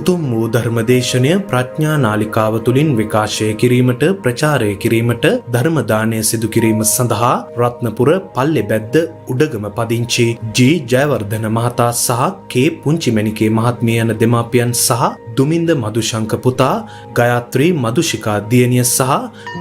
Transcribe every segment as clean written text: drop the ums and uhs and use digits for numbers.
උතුම් වූ ධර්මදේශනය ප්‍රඥා නාලිකාව තුළින් විකාශය කිරීමට ප්‍රචාරය කිරීමට ධර්ම දානය සිදු කිරීම සඳහා රත්නපුර පල්ලෙබැද්ද උඩගම පදිංචි ජී ජයවර්ධන මහතා සහ කේ පුංචිමැණිකේ මහත්මිය යන දෙමාපියන් සහ දුමින්ද මදුශංක පුතා ගයාත්‍රී මදුශිකා දියණිය සහ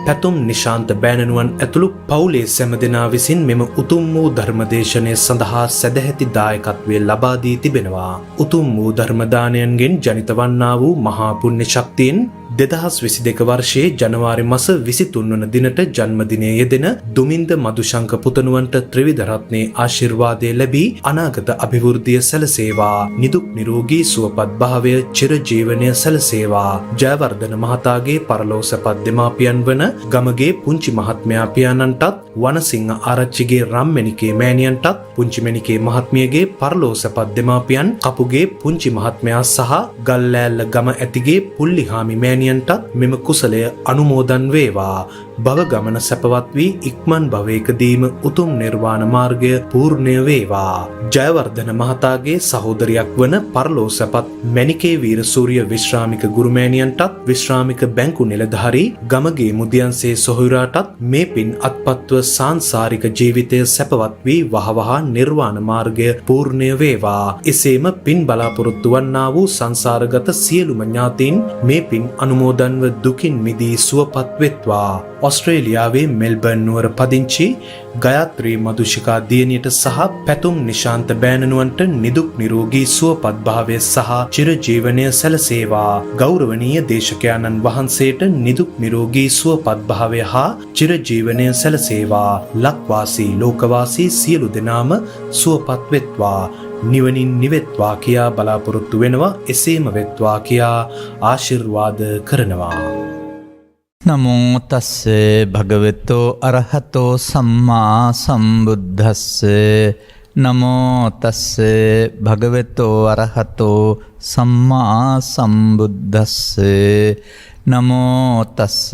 පැතුම් නිශාන්ත බෑණනුවන් ඇතුළු පවුලේ සැම දෙනා විසින් මෙම උතුම් වූ ධර්මදේශනය සඳහා සැදැහැති දායකත්වය ලබා දී තිබෙනවා. උතුම් වූ ධර්ම දානයන්ගෙන් ජනිත වන්නා වූ මහා පුණ්‍ය ශක්තියෙන් 2022 වර්ෂයේ ජනවාරි මාස 23 වන දිනට ජන්මදිනයේ යෙදෙන දුමින්ද මදුශංක පුතණුවන්ට ත්‍රිවිධ රත්නයේ ආශිර්වාදය ලැබී අනාගත අභිවෘද්ධිය සැලසේවා. නිදුක් නිරෝගී සුවපත් භාවය චිරජීවනය සැලසේවා. ජයවර්ධන මහතාගේ පරලෝසපත් දෙමාපියන් වන ගමගේ පුංචි මහත්මයා පියාණන්ටත් වනසිංහ ආරච්චිගේ රම්මැණිකේ මෑණියන්ටත් පුංචිමැණිකේ මහත්මියගේ පරලෝසපත් දෙමාපියන් කපුගේ පුංචි මහත්මයා සහ ගල්ලෑල්ල ගම ඇතිගේ පුල්ලිහාමි මෑණියන්ටත් මෙම කුසලය අනුමෝදන් වේවා. භව ගමන සැපවත් වී ඉක්මන් භවයකදීම උතුම් නිර්වාණ මාර්ගය පූර්ණය වේවා. ජයවර්ධන මහතාගේ සහෝදරියක් වන පරලෝසපත් මැණිකේ වීරසූරිය විශ්‍රාමික ගුරුමෑණියන්ටත් විශ්‍රාමික බැංකු නිලධාරී ගමගේ මුදියන්සේ සොහොයුරාටත් මේ පින් අත්පත්ව සාංසාරික ජීවිතය සැපවත් වී වහවහ නිර්වාණ මාර්ගය පූර්ණය වේවා. එසේම පින් බලාපොරොත්තු වන්නා වූ සංසාරගත සියලුම ඥාතීන් මේ පින් අනුමෝදන්ව දුකින් මිදී සුවපත් වෙත්වා. ඔස්ට්‍රේලියාවේ මෙල්බර්න් නුවර පදිංචි ගයාත්‍රී මදුශිකා දියණියට සහ පැතුම් නිශාන්ත බෑණනුවන්ට නිදුක් නිරෝගී සුවපත් භාවය සහ චිරජීවනය සැලසේවා. ගෞරවනීය දේශකයාණන් වහන්සේට නිදුක් නිරෝගී සුවපත් භාවය හා චිරජීවනය සැලසේවා. ලක්වාසී ලෝකවාසී සියලු දෙනාම සුවපත් වෙත්වා. නිවනින් නිවෙත්වා කියා බලාපොරොත්තු වෙනවා. එසේම වෙත්වා කියා ආශිර්වාද කරනවා. නමෝ තස්ස භගවතෝ අරහතෝ සම්මා සම්බුද්දස්ස. නමෝ තස්ස භගවතෝ අරහතෝ සම්මා සම්බුද්දස්ස. නමෝ තස්ස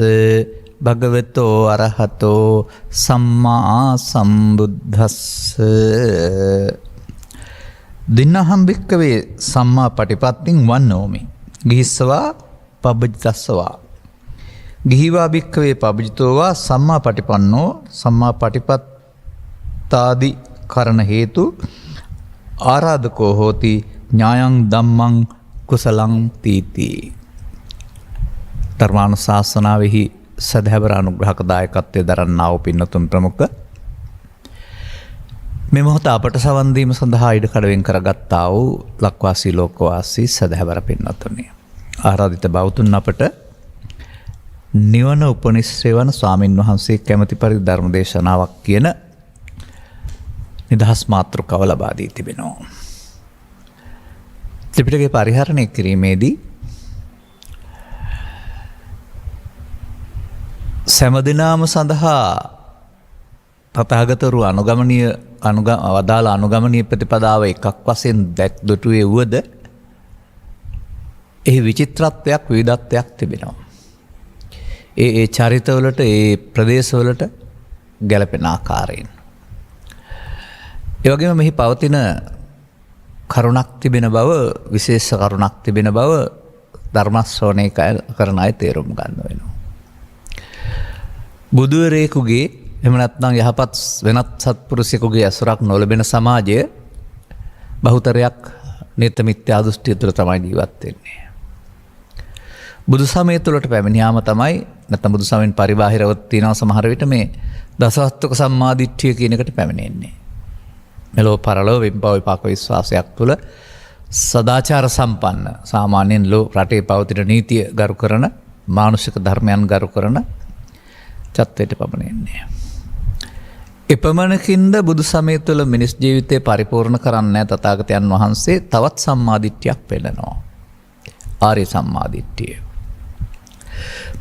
භගවතෝ අරහතෝ සම්මා සම්බුද්දස්ස. දින්නහම් භික්කවේ සම්මා පටිපත්තිං වන්නෝමි ගිහිස්සවා පබ්බජිතස්සවා. ගිහිවා භික්කවේ පබ්බජිතෝවා සම්මා පටිපන්නෝ සම්මා පටිපත්තාදි කරණ හේතු ආරාධකෝ හෝති ඥායං ධම්මං කුසලං තීති. ධර්මානුශාසනාවෙහි සදහැවර අනුග්‍රහක දායකත්වයේ දරන්නා වූ පින්නතුන් ප්‍රමුඛ මේ මොහොත අපට සවන් දීම සඳහා ඉඩකඩවෙන් කරගත්තා වූ ලක්වාසී ලෝකවාසී සදහැවර පින්නතුනි, ආරාධිත බෞතුන් අපට නිවන උපනිශ්‍රේ වන ස්වාමින් වහන්සේ කැමැති පරිදි ධර්ම දේශනාවක් කියන නිදහස් මාතෘකාව ලබා දී තිබෙනවා. ත්‍රිපිටකය පරිහරණය කිරීමේදී සෑම සඳහා තථාගතවරු වදාළ අනුගමනීය ප්‍රතිපදාව එකක් වශයෙන් දුටුවේ වුවද එහි විචිත්‍රත්වයක් විවිධත්වයක් තිබෙනවා. ඒ චරිතවලට ඒ ප්‍රදේශවලට ගැලපෙන ආකාරයෙන්. ඒ වගේම මෙහි පවතින කරුණක් තිබෙන බව, විශේෂ කරුණක් තිබෙන බව ධර්ම ශ්‍රවණය කරන අය තේරුම් ගන්න වෙනවා. බුදුවරයෙකුගේ එහෙම නැත්නම් යහපත් වෙනත් සත්පුරුෂයෙකුගේ ඇසුරක් නොලැබෙන සමාජය බහුතරයක් නිත්‍ය මිත්‍යා දෘෂ්ටිය තුළ තමයි ජීවත් වෙන්නේ. බුදු සමය තුළට පැමිණියාම තමයි, නැත්නම් බුදු සමයෙන් පරිබාහිරව තියෙනවා සමහර විට මේ දසවස්තුක සම්මාදිට්ඨිය කියන එකට පැමිණෙන්නේ. මෙලොව පරලොව විපව විපාක විශ්වාසයක් තුළ සදාචාර සම්පන්න, සාමාන්‍යයෙන් රටේ පවතින නීතිය ගරු කරන, මානුෂික ධර්මයන් ගරු කරන චත්වයට පමණෙන්නේ. එපමණකින්ද බුදු සමය තුළ මිනිස් ජීවිතය පරිපූර්ණ කරන්නේ තථාගතයන් වහන්සේ තවත් සම්මාදිට්ඨියක් පෙන්නනවා. ආර්ය සම්මාදිට්ඨිය.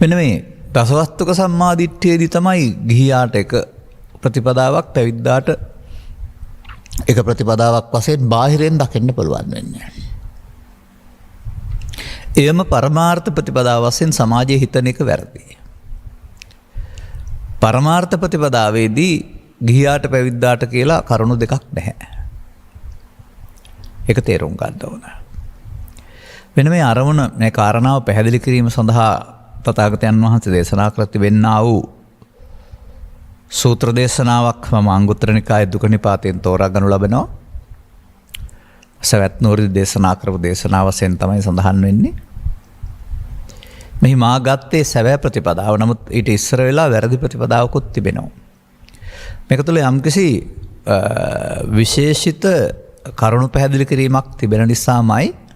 මෙන්න මේ දසවස්තුක සම්මාදිට්ඨියේදී තමයි ගිහියාට එක ප්‍රතිපදාවක්, පැවිද්දාට එක ප්‍රතිපදාවක් වශයෙන් බාහිරෙන් දකින්න පුළුවන් වෙන්නේ. එයම පරමාර්ථ ප්‍රතිපදාව වශයෙන් සමාජයේ හිතන එක වැරදි. පරමාර්ථ ප්‍රතිපදාවේදී ගිහියාට පැවිද්දාට කියලා කරුණු දෙකක් නැහැ. ඒක තේරුම් ගන්න ඕන. මෙන්න මේ අරමුණ මේ කාරණාව පැහැදිලි කිරීම සඳහා තථාගතයන් වහන්සේ දේශනා කර තිබෙන්නා වූ සූත්‍ර දේශනාවක් මම අංගුත්තර නිකායේ දුක නිපාතයෙන් තෝරා ගනු ලබනවා. සවැත් නුවරදී දේශනා කරපු දේශනාව වශයෙන් තමයි සඳහන් වෙන්නේ. මෙහි මා ගත්තේ සැබෑ ප්‍රතිපදාව. නමුත් ඊට ඉස්සර වෙලා වැරදි ප්‍රතිපදාවකුත් තිබෙනවා. මේක තුළ යම්කිසි විශේෂිත කරුණු පැහැදිලි කිරීමක් තිබෙන නිසාමයි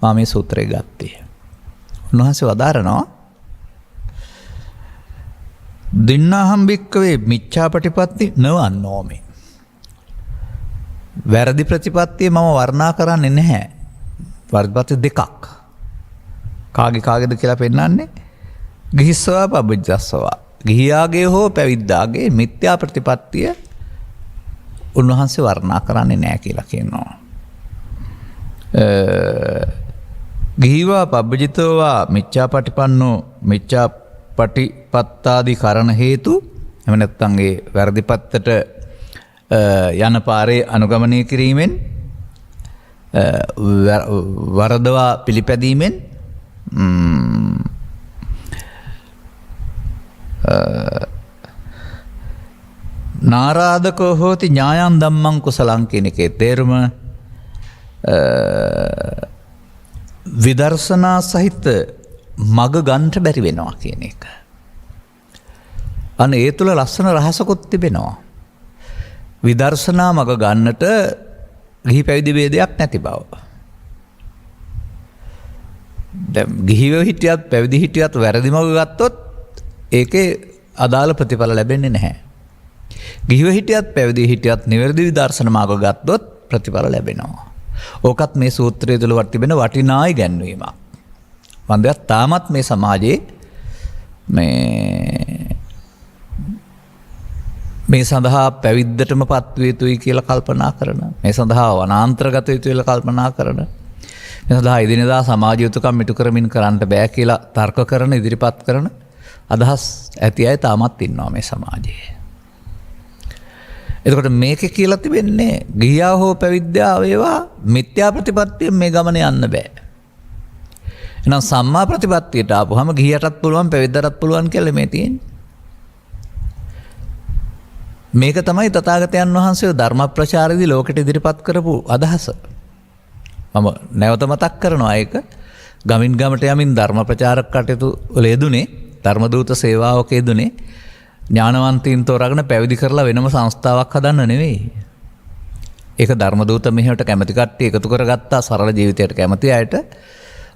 මා මේ සූත්‍රය ගත්තේ. උන්වහන්සේ වදාරනවා දින්නාහම් භික්කවේ මිච්ඡාපටිපත්ති නවන්නෝමි. වැරදි ප්‍රතිපත්තිය මම වර්ණනා කරන්නේ නැහැ. වර්ගපත්ති දෙකක්. කාගේද කියලා පෙන්නන්නේ ගිහිස්සවා පබ්බජස්සවා. ගිහියාගේ හෝ පැවිද්දාගේ මිත්‍යා ප්‍රතිපත්තිය උන්වහන්සේ වර්ණනා කරන්නේ නැහැ කියලා කියනවා. ගිහිවා පබ්බජිතෝවා මිච්ඡාපටිපන්නෝ මිච්ඡාපටිපත්තාදී කරණ හේතු එහෙම නැත්නම් ඒ වැරදි පැත්තට යන පාරේ අනුගමනය කිරීමෙන් වරදවා පිළිපැදීමෙන් නාරාධකෝ හෝති ඥායන් ධම්මං කුසලං කියන එකේ තේරුම විදර්ශනා සහිත මග ගන්නට බැරි වෙනවා කියන එක. අන්න ඒ තුළ ලස්සන රහසකුත් තිබෙනවා. විදර්ශනා මග ගන්නට ගිහි පැවිදි ભેදයක් නැති බව. දැන් ගිහිව හිටියත් පැවිදි හිටියත් වැරදි මග ගත්තොත් ඒකේ අදාළ ප්‍රතිඵල ලැබෙන්නේ නැහැ. ගිහිව හිටියත් පැවිදි හිටියත් නිවැරදි විදර්ශන මාර්ග ගත්තොත් ප්‍රතිඵල ලැබෙනවා. ඕකත් මේ සූත්‍රයේ තුල තිබෙන වටිනා ඉගැන්වීමක්. වන්දයක් තාමත් මේ සමාජයේ මේ සඳහා පැවිද්දටම පත්විය යුතුයි කියලා කල්පනා කරන, මේ සඳහා වනාන්තරගත යුතුයි කියලා කල්පනා කරන, මේ සඳහා එදිනෙදා සමාජ යුතුකම් ඉටු කරමින් කරන්න බෑ කියලා තර්ක කරන, ඉදිරිපත් කරන අදහස් ඇති අය තාමත් ඉන්නවා මේ සමාජයේ. එතකොට මේකේ කියලා තිබෙන්නේ ගිහියා හෝ පැවිද්දා වේවා මිත්‍යා ප්‍රතිපත්තියෙන් මේ ගමන යන්න බෑ. එහෙනම් සම්මා ප්‍රතිපත්තියට ආපුවම ගිහියටත් පුළුවන් පැවිද්දටත් පුළුවන් කියලා මේ තියෙන්නේ. මේක තමයි තථාගතයන් වහන්සේ ධර්ම ප්‍රචාරයේදී ලෝකෙට ඉදිරිපත් කරපු අදහස. මම නැවත මතක් කරනවා ඒක. ගමින් ගමට යමින් ධර්ම ප්‍රචාරක කටයුතු වල යෙදුනේ, ධර්ම දූත සේවාවක යෙදුනේ ඥානවන්තයින් තෝරාගෙන පැවිදි කරලා වෙනම සංස්ථාවක් හදන්න නෙවෙයි. ඒක ධර්ම දූත මෙහෙට කැමති කට්ටිය එකතු කරගත්තා සරල ජීවිතයට කැමති අයට,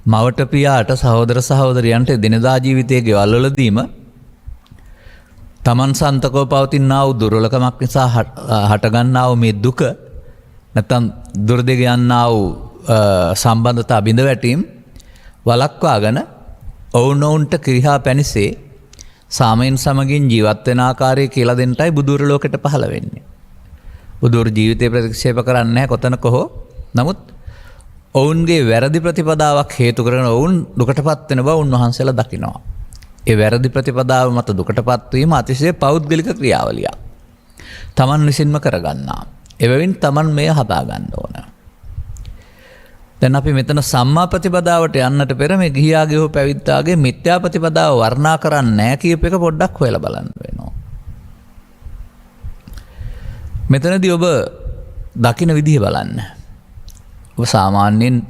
මවට පියාට සහෝදර සහෝදරියන්ට දිනදා ජීවිතයේ ගෙවල් වලදීම තමන් සන්තකව පවතිනා වූ දුර්වලකමක් නිසා හටගන්නා වූ මේ දුක නැත්නම් දුර්දෙග යන්නා වූ සම්බන්ධතා බිඳ වැටීම් වළක්වාගෙන ඔවුනොවුන්ට කිරිහා පැනිසේ සාමයෙන් සමගින් ජීවත් වෙන ආකාරය කියලා දෙන්නටයි බුදුර ලෝකෙට පහළ වෙන්නේ. බුදුර ජීවිතේ ප්‍රතික්ෂේප කරන්නේ නැහැ කොතනක හෝ. නමුත් ඔවුන්ගේ වැරදි ප්‍රතිපදාවක් හේතු කරගෙන ඔවුන් දුකටපත් වෙන බව උන්වහන්සේලා දකිනවා. ඒ වැරදි ප්‍රතිපදාව මත දුකටපත් වීම අතිශය පෞද්ගලික ක්‍රියාවලියක්. තමන් විසින්ම කරගන්නා. එබැවින් තමන් මේ හදා ගන්න ඕන. දැන් අපි මෙතන සම්මා ප්‍රතිපදාවට යන්නට පෙර මේ ගිහියාගේ හෝ පැවිද්දාගේ මිත්‍යා ප්‍රතිපදාව වර්ණනා කරන්නේ නැහැ කියප එක පොඩ්ඩක් හොයලා බලන්න වෙනවා. මෙතනදී ඔබ දකින්න විදිහ බලන්න. ඔබ සාමාන්‍යයෙන්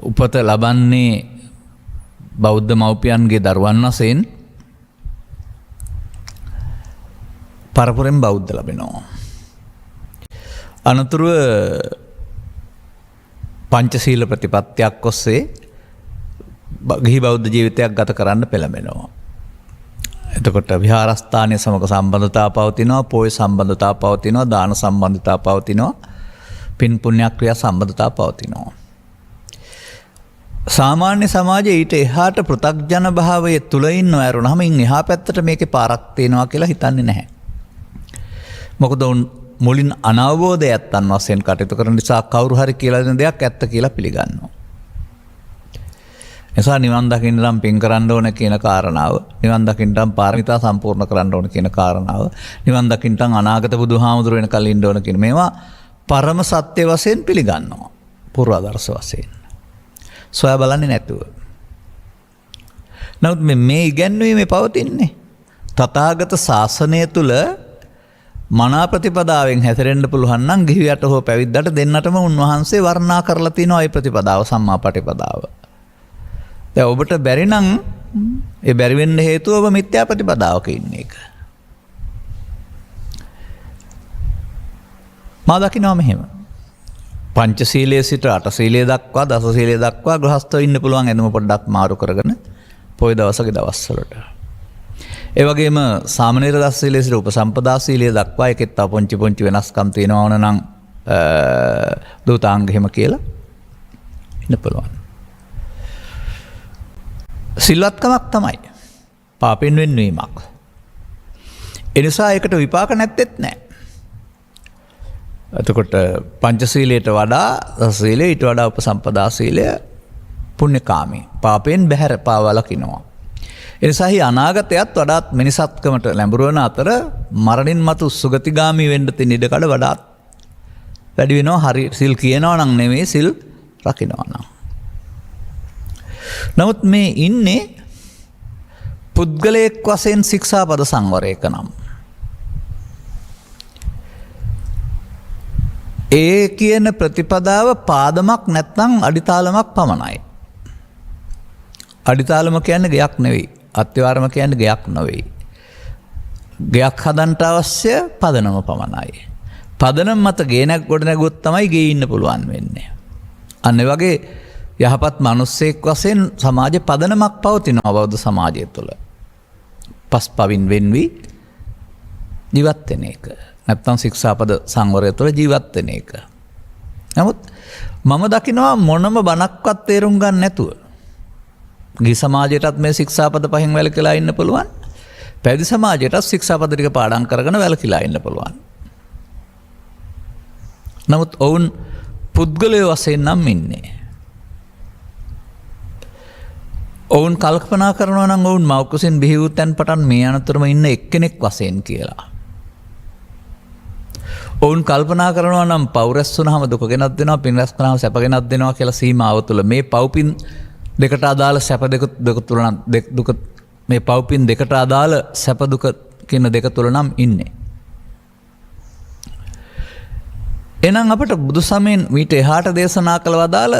උපත ලබන්නේ බෞද්ධ මව්පියන්ගේ දරුවන් වශයෙන් පරපුරෙන් බෞද්ධ ලැබෙනවා. අනතුරුව පංචශීල ප්‍රතිපත්තියක් ඔස්සේ ගිහි බෞද්ධ ජීවිතයක් ගත කරන්න පෙළඹෙනවා. එතකොට විහාරස්ථානයේ සමග සම්බන්ධතාව පවතිනවා, පොය සම්බන්ධතාව පවතිනවා, දාන සම්බන්ධතාව පවතිනවා, පින් පුණ්‍ය ක්‍රියා සම්බන්ධතාව පවතිනවා. සාමාන්‍ය සමාජයේ ඊට එහාට පෘථග්ජන භාවයේ තුල ඉන්නව ඇරුණාම ඉන් එහා පැත්තට මේකේ පාරක් තියෙනවා කියලා හිතන්නේ නැහැ. මොකද මුලින් අනවබෝධයක් තන් වශයෙන් කටයුතු කරන නිසා කවුරු හරි කියලා දෙන දෙයක් ඇත්ත කියලා පිළිගන්නවා. එසා නිවන් දකින්න නම් පින් කරන්න ඕන කියන කාරණාව, නිවන් දකින්න නම් පාරමිතා සම්පූර්ණ කරන්න ඕන කියන කාරණාව, නිවන් දකින්න නම් අනාගත බුදුහාමුදුර වෙනකල් ඉන්න ඕන කියන මේවා පරම සත්‍ය වශයෙන් පිළිගන්නවා. පූර්වාදර්ශ වශයෙන්. සොයා බලන්නේ නැතුව. නමුත් මේ ඉගැන්වීමේ පවතින්නේ තථාගත ශාසනය තුල මනා ප්‍රතිපදාවෙන් හැසිරෙන්න පුළුවන් නම් ගිහියට හෝ පැවිද්දට දෙන්නටම උන්වහන්සේ වර්ණනා කරලා තිනවා ඒ ප්‍රතිපදාව සම්මා පටිපදාව. දැන් ඔබට බැරි නම් ඒ බැරි වෙන්න හේතුව ඔබ මිත්‍යා ප්‍රතිපදාවක ඉන්න එක. මා දකිනවා මෙහෙම. පංචශීලයේ සිට අටශීලයේ දක්වා දසශීලයේ දක්වා ගෘහස්තව ඉන්න පුළුවන් එනම පොඩ්ඩක් මාරු කරගෙන පොයි දවසක දවස්වලට. ඒ වගේම සාමනීර දසශීලයේ සිට උපසම්පදා සීලයේ දක්වා එකෙත් තව පොන්චි වෙනස්කම් තියෙනවා නම් දූතාංග එහෙම කියලා ඉන්න පුළුවන්. සිල්වත්කමක් තමයි පාපෙන් වෙන්වීමක්. එනිසා ඒකට විපාක නැත්තේත් නැහැ. එතකොට පංචශීලයට වඩා දසශීලය ඊට වඩා උපසම්පදා සීලය පුණ්‍යකාමී. පාපයෙන් බැහැර පාවලකිනවා. එනිසා හි අනාගතයත් වඩාත් මිනිසත්කමට ලැඹුරු වන අතර මරණින් මතු සුගතිගාමී වෙන්න තියෙන ඉඩකඩ වඩාත් වැඩි වෙනවා. හරි සිල් කියනවා නම් නෙමෙයි සිල් රකින්නවා නම්. නමුත් මේ ඉන්නේ පුද්ගලයෙක් වශයෙන් ශික්ෂාපද සංවරයක නම්. ඒ කියන ප්‍රතිපදාව පාදමක් නැත්නම් අඩිතාලමක් පමණයි. අඩිතාලම කියන්නේ ගයක් නෙවෙයි. අත්‍යවාරම කියන්නේ ගයක් නෙවෙයි. ගයක් හදන්න අවශ්‍ය පදනම පමණයි. පදනම මත ගේනක් ගොඩ නැගුවොත් තමයි ගේ ඉන්න පුළුවන් වෙන්නේ. අන්න ඒ වගේ යහපත් මිනිස්සෙක් වශයෙන් සමාජ පදනමක් පවතිනවා බෞද්ධ සමාජය තුළ. පස්පවින් වෙන්වි ජීවත් වෙන එක. නැත්තම් ශික්ෂාපද සංවරය තුළ ජීවත් වෙන එක. නමුත් මම දකිනවා මොනම බණක්වත් තේරුම් ගන්න නැතුව ගිහි සමාජයටත් මේ ශික්ෂාපද පහෙන් වැළකීලා ඉන්න පුළුවන්. පැවිදි සමාජයටත් ශික්ෂාපද ටික පාඩම් කරගෙන වැළකීලා ඉන්න පුළුවන්. නමුත් ඔවුන් පුද්ගලයෝ වශයෙන් නම් ඉන්නේ. ඔවුන් කල්පනා කරනවා නම් ඔවුන් මව්කුසින් බිහි වූ තැන් පටන් මේ අනතුරම ඉන්න එක්කෙනෙක් වශයෙන් කියලා. ඔවුන් කල්පනා කරනවා නම් පව් රැස් වුණාම දුක ගෙනත් දෙනවා, පින් රැස් වුණාම සැප ගෙනත් දෙනවා කියලා සීමාව තුළ මේ පව්පින් දෙකට අදාළ සැප දෙක තුල නම් දුක මේ පව්පින් දෙකට අදාළ සැප දුක කියන දෙක තුල නම් ඉන්නේ. එහෙනම් අපට බුදු සමයෙන් ඊට එහාට දේශනා කළ වදාළ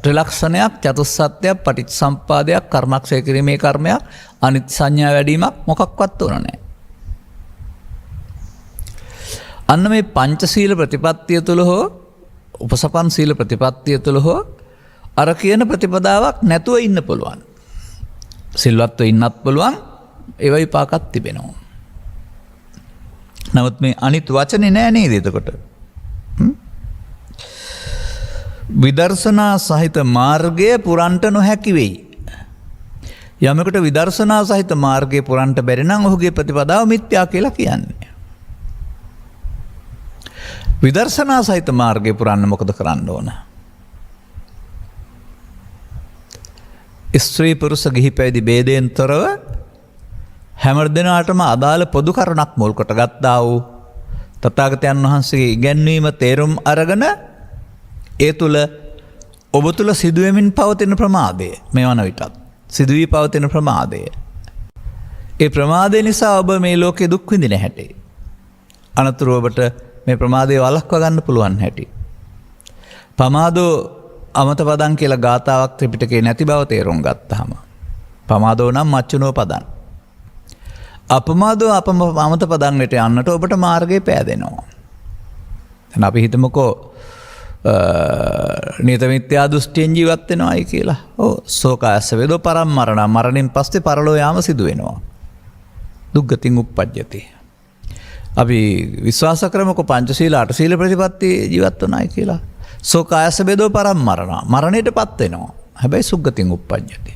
ත්‍රිලක්ෂණයක්, චතුස්සත්‍යයක්, පටිච්චසම්පාදයක්, කර්මක්ෂය කිරීමේ කර්මයක්, අනිත්‍ය සංඥා වැඩිවීමක් මොකක්වත් උන නැහැ. අන්න මේ පංචශීල ප්‍රතිපත්තිය තුළ හෝ උපසපන් සීල ප්‍රතිපත්තිය තුළ හෝ අර කියන ප්‍රතිපදාවක් නැතුව ඉන්න පුළුවන්. සිල්වත්ව ඉන්නත් පුළුවන්. ඒව විපාකත් තිබෙනවා. නමුත් මේ අනිත් වචනේ නෑ නේද එතකොට? විදර්ශනා සහිත මාර්ගය පුරන්ට නොහැකි වෙයි. යමෙකුට විදර්ශනා සහිත මාර්ගය පුරන්ට බැරි නම් ඔහුගේ ප්‍රතිපදාව මිත්‍යා කියලා කියන්නේ. විදර්ශනා සහිත මාර්ගය පුරන්න මොකද කරන්න ඕන? ස්ත්‍රී පුරුෂ ගිහි පැවිදි ભેදයෙන් තොරව හැම දිනාටම අදාළ පොදු කරුණක් මුල් කොට ගත්තා වූ තථාගතයන් වහන්සේගේ ඉගැන්වීම තේරුම් අරගෙන ඒ තුල ඔබ තුල සිදුවෙමින් පවතින ප්‍රමාදය මේවන විටත් සිදුවී පවතින ප්‍රමාදය. ඒ ප්‍රමාදය නිසා ඔබ මේ ලෝකේ දුක් විඳින හැටි. අනතුරු ඔබට මේ ප්‍රමාදය වළක්වා ගන්න පුළුවන් හැටි. පමාදෝ අමත පදං කියලා ගාතාවක් ත්‍රිපිටකේ නැති බව තේරුම් ගත්තාම පමාදෝ නම් මච්චුනෝ පදං. අපමාදෝ අමත පදං වෙට යන්නට ඔබට මාර්ගය පෑදෙනවා. දැන් අපි හිතමුකෝ නියත මිත්‍යා දෘෂ්ටියෙන් ජීවත් වෙනවායි කියලා. ඔව් සෝකායස්ස වේදෝ පරම්මරණ මරණින් පස්සේ පරලෝ යාම සිදු වෙනවා. දුක්ගතින් උප්පජ්ජති. අපි විශ්වාස කරමුකෝ පංචශීල අටශීල ප්‍රතිපත්ති ජීවත් වුණායි කියලා. සෝකායස්ස වේදෝ පරම්මරණ මරණයටපත් වෙනවා. හැබැයි සුග්ගතින් උප්පජ්ජති.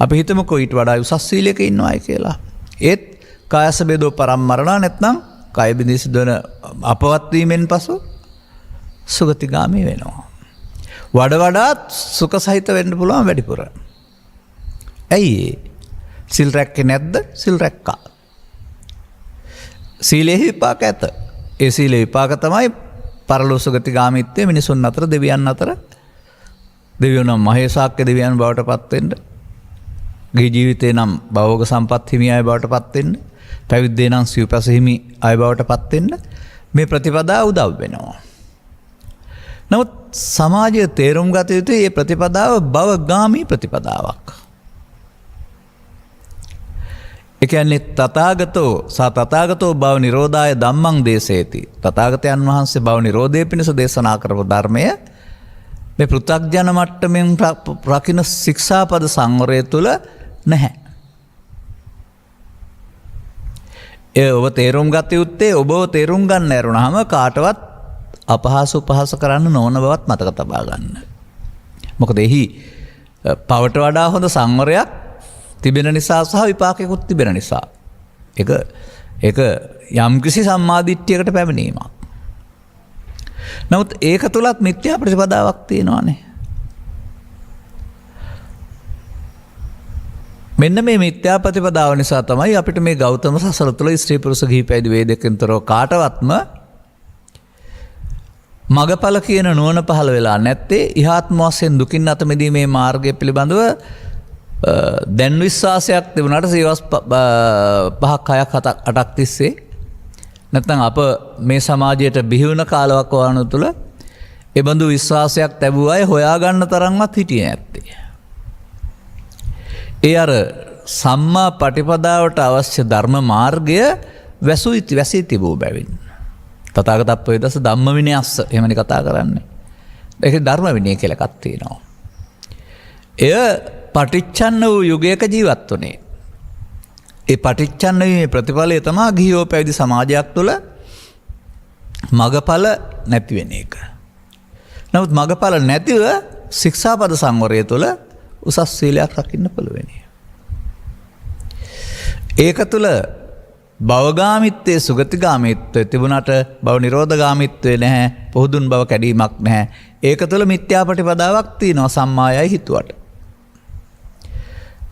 අපි හිතමුකෝ ඊට වඩා උසස් සීලයක ඉන්නවායි කියලා. ඒත් කායස්ස වේදෝ පරම්මරණ නැත්නම් කය බිඳී සිදුවන අපවත් වීමෙන් පසු සුගතිගාමී වෙනවා. වඩාත් සුඛ සහිත වෙන්න පුළුවන් වැඩිපුර. ඇයි සිල් රැක්කේ නැද්ද? සිල් රැක්කා. සීලේ විපාක ඇත. ඒ සීලේ විපාක තමයි පරලෝ සුගතිගාමීත්වය මිනිසුන් අතර දෙවියන් අතර දෙවියෝ නම් මහේසාක්‍ය දෙවියන් බවට පත් වෙන්න. ගිහි ජීවිතේ නම් භවෝග සම්පත් හිමි අය බවට පත් වෙන්න. පැවිද්දේ නම් සිව්පස හිමි අය බවට පත් වෙන්න මේ ප්‍රතිපදාව උදව් වෙනවා. නමුත් සමාජයේ තේරුම් ගත යුතු මේ ප්‍රතිපදාව භවගාමී ප්‍රතිපදාවක්. ඒ කියන්නේ තථාගතෝ භව නිරෝධාය ධම්මං දේශේති. තථාගතයන් වහන්සේ භව නිරෝධය පිණිස දේශනා කරපු ධර්මය මේ පෘථග්ජන මට්ටමින් රකින්න ශික්ෂාපද සංවරය තුල නැහැ. ඒ ඔබ තේරුම් ගත යුත්තේ ඔබව තේරුම් ගන්න ඇරුණාම කාටවත් අපහාස උපහාස කරන්න නොවන බවත් මතක තබා ගන්න. මොකද එහි පවට වඩා හොඳ සංවරයක් තිබෙන නිසා සහ විපාකයකුත් තිබෙන නිසා. ඒක යම්කිසි සම්මාදිට්ඨියකට පැමිණීමක්. නමුත් ඒක තුලත් මිත්‍යා ප්‍රතිපදාවක් තියෙනවානේ. මෙන්න මේ මිත්‍යා ප්‍රතිපදාව නිසා තමයි අපිට මේ ගෞතම සසල තුළ ස්ත්‍රී පුරුෂ ගිහි පැවිදි වේදකින්තරව කාටවත්ම මගඵල කියන නුවණ පහළ වෙලා නැත්තේ. ඉහාත්ම වශයෙන් දුකින් අත මිදීමේ මාර්ගය පිළිබඳව දැන් විශ්වාසයක් තිබුණාට සීවස් 5ක් 6ක් 7ක් 8ක් තිස්සේ නැත්නම් අප මේ සමාජයට බිහි වුණ කාලයක් වань තුළ ඒ බඳු විශ්වාසයක් ලැබුව අය හොයාගන්න තරම්වත් හිටියේ නැත්තේ. ඒ අර සම්මා පටිපදාවට අවශ්‍ය ධර්ම මාර්ගය වැසී තිබූ බැවින්. තථාගතප්ප වේදස ධම්ම විනයස්ස එහෙමනේ කතා කරන්නේ. ඒක ධර්ම විනය කියලා එකක් තියෙනවා. එය පටිච්චන්න වූ යුගයක ජීවත් වුණේ. ඒ පටිච්චන්න වීමේ ප්‍රතිඵලය තමයි ගිහියෝ පැවිදි සමාජයක් තුළ මගඵල නැති වෙන එක. නමුත් මගඵල නැතිව ශික්ෂාපද සංවරය තුළ උසස් සීලයක් රකින්න පුළුවන්. ඒක තුළ භවගාමිත්වයේ සුගතිගාමීත්වය තිබුණාට භව නිරෝධගාමීත්වය නැහැ. පොහුදුන් බව කැඩීමක් නැහැ. ඒක තුළ මිත්‍යා ප්‍රතිපදාවක් තියෙනවා සම්මායයි හිතුවට.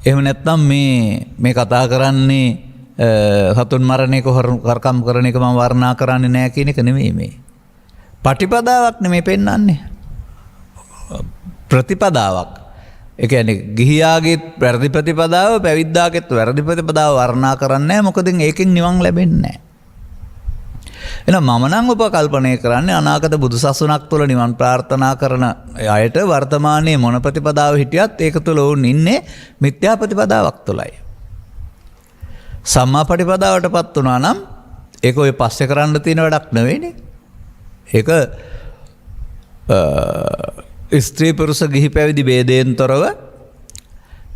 එහෙම නැත්නම් මේ කතා කරන්නේ සතුන් මරණ එක හොරකම් කරන එක මම වර්ණනා කරන්නේ නැහැ කියන එක නෙමෙයි මේ. පටිපදාවක් නෙමෙයි පෙන්වන්නේ. ප්‍රතිපදාවක්. ඒ කියන්නේ ගිහියාගේ වැරදි ප්‍රතිපදාව පැවිද්දාගේත් වැරදි ප්‍රතිපදාව වර්ණනා කරන්නේ නැහැ. මොකද ඒකෙන් නිවන් ලැබෙන්නේ නැහැ. එහෙනම් මම නම් උපකල්පනය කරන්නේ අනාගත බුදුසසුනක් තුළ නිවන් ප්‍රාර්ථනා කරන අයට වර්තමානයේ මොන ප්‍රතිපදාව හිටියත් ඒක තුළ වුන් ඉන්නේ මිත්‍යා ප්‍රතිපදාවක් තුළයි. සම්මා ප්‍රතිපදාවටපත් වුණා නම් ඒක ඔය පස්සේ කරන්න තියෙන වැඩක් නෙවෙයිනේ. ඒක ස්ත්‍රී පුරුෂ ගිහි පැවිදි ભેදයෙන් තොරව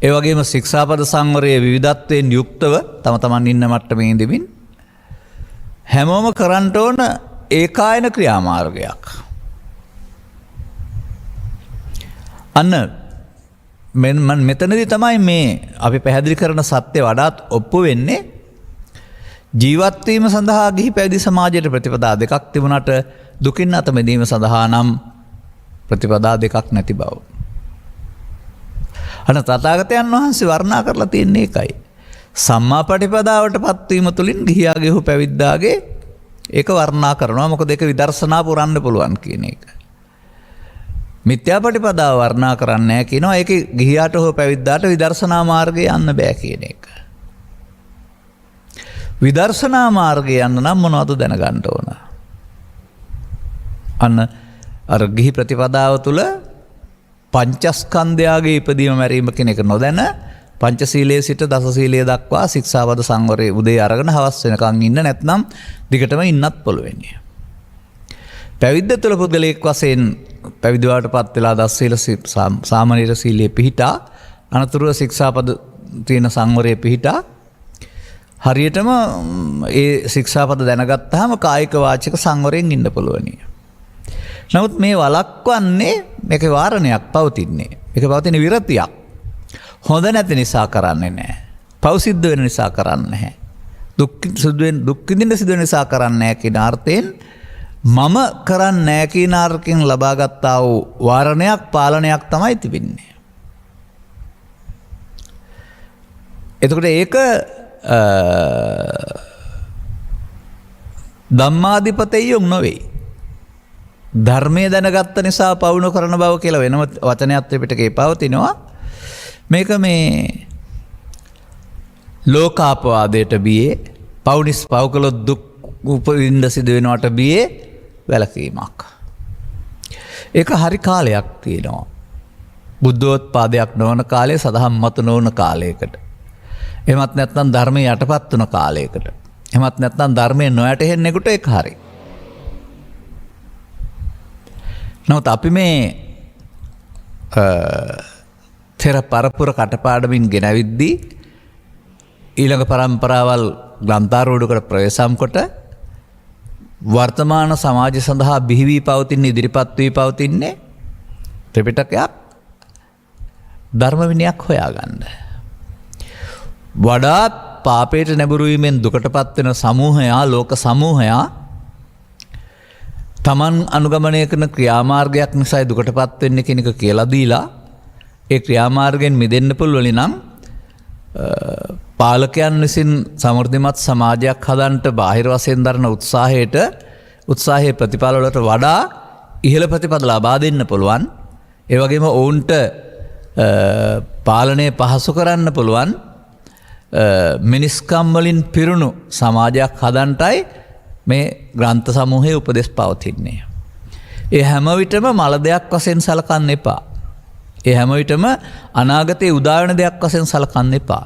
ඒ වගේම ශික්ෂාපද සංවරයේ විවිධත්වයෙන් යුක්තව තම තමන් ඉන්න මට්ටමේ ඉඳමින් හැමෝම කරන්න ඕන ඒකායන ක්‍රියාමාර්ගයක්. අන්න මෙතනදී තමයි මේ අපි පැහැදිලි කරන සත්‍ය වඩාත් ඔප්පු වෙන්නේ. ජීවත් වීම සඳහා ගිහි පැවිදි සමාජයට ප්‍රතිපදා දෙකක් තිබුණාට දුකින් අත මිදීම සඳහා නම් ප්‍රතිපදා දෙකක් නැති බව. අන්න තථාගතයන් වහන්සේ වර්ණනා කරලා තියෙන්නේ ඒකයි. සම්මා පටිපදාවට පත්වීම තුළින් ගිහියාගේ හෝ පැවිද්දාගේ ඒක වර්ණනා කරනවා. මොකද ඒක විදර්ශනා පුරන්න පුළුවන් කියන එක. මිත්‍යා පටිපදාව වර්ණනා කරන්නේ නැහැ කියනවා. ඒක ගිහියාට හෝ පැවිද්දාට විදර්ශනා මාර්ගේ යන්න බෑ කියන එක. විදර්ශනා මාර්ගේ යන්න නම් මොනවද දැනගන්න ඕන? අන්න අර ගිහි ප්‍රතිපදාව තුළ පංචස්කන්ධයාගේ ඉපදීම මැරීම කියන එක නොදැන පංචශීලයේ සිට දසශීලයේ දක්වා ශික්ෂාපද සංවරයේ උදේ අරගෙන හවස් වෙනකන් ඉන්න නැත්නම් දිගටම ඉන්නත් පුළුවන්නේ. පැවිද්ද තුළ පුද්ගලයෙක් වශයෙන් පැවිදිවටපත් වෙලා දසශීල සාමනීර සීලයේ පිහිටා අනතුරුව ශික්ෂාපද තියෙන සංවරයේ පිහිටා හරියටම ඒ ශික්ෂාපද දැනගත්තාම කායික වාචික සංවරයෙන් ඉන්න පුළුවනි. නමුත් මේ වළක්වන්නේ මේකේ වාරණයක් පවතින්නේ. මේක පවතින විරතියක්. හොඳ නැති නිසා කරන්නේ නැහැ. පව් සිද්ධ වෙන නිසා කරන්නේ නැහැ. දුක් විඳින්න සිදු වෙන නිසා කරන්නේ නැහැ කියන අර්ථයෙන් මම කරන්නේ නැහැ කියන අර්ථයෙන් ලබාගත්තා වූ වාරණයක් පාලනයක් තමයි තිබෙන්නේ. එතකොට ඒක ධම්මාධිපතෙයොක් නොවේ. ධර්මය දැනගත්ත නිසා පව් නොකරන බව කියලා වෙනම වචනයක් ත්‍රිපිටකේ පවතිනවා. මේක මේ ලෝකාපවාදයට බියේ පව් කළොත් දුක් උපවිඳ සිදු වෙනවට බියේ වැළකීමක්. ඒක හරි කාලයක් තියෙනවා. බුද්ධෝත්පාදයක් නොවන කාලේ සදහම් මතු නොවන කාලයකට. එමත් නැත්නම් ධර්මය යටපත් වන කාලයකට. එමත් නැත්නම් ධර්මය නොයැටෙන්නෙකුට ඒක හරි. නමුත් අපි මේ තෙර පරපුර කටපාඩමින් ගෙනවිද්දී ඊළඟ පරම්පරාවල් ග්‍රන්ථාරූඪකට ප්‍රවේශම් කොට වර්තමාන සමාජය සඳහා බිහි වී පවතින ඉදිරිපත් වී පවතින්නේ ත්‍රිපිටකයක් ධර්ම විනයක් හොයාගන්න. වඩාත් පාපයට නැඹුරු වීමෙන් දුකටපත් වෙන සමූහයා ලෝක සමූහයා තමන් අනුගමනය කරන ක්‍රියාමාර්ගයක් නිසා දුකටපත් වෙන්නේ කියන එක කියලා දීලා ඒ ක්‍රියාමාර්ගයෙන් මිදෙන්න පුළුවන් නම් පාලකයන් විසින් සමෘද්ධිමත් සමාජයක් හදන්නට බාහිර වශයෙන් දරන උත්සාහයේ ප්‍රතිඵල වලට වඩා ඉහළ ප්‍රතිඵල ලබා දෙන්න පුළුවන්. ඒ වගේම ඔවුන්ට පාලනය පහසු කරන්න පුළුවන් මිනිස්කම් වලින් පිරුණු සමාජයක් හදන්නටයි මේ ග්‍රන්ථ සමූහයේ උපදෙස් පවතින්නේ. ඒ හැම විටම මල දෙයක් වශයෙන් සලකන්න එපා. ඒ හැම විටම අනාගතයේ උදා වෙන දෙයක් වශයෙන් සලකන්න එපා.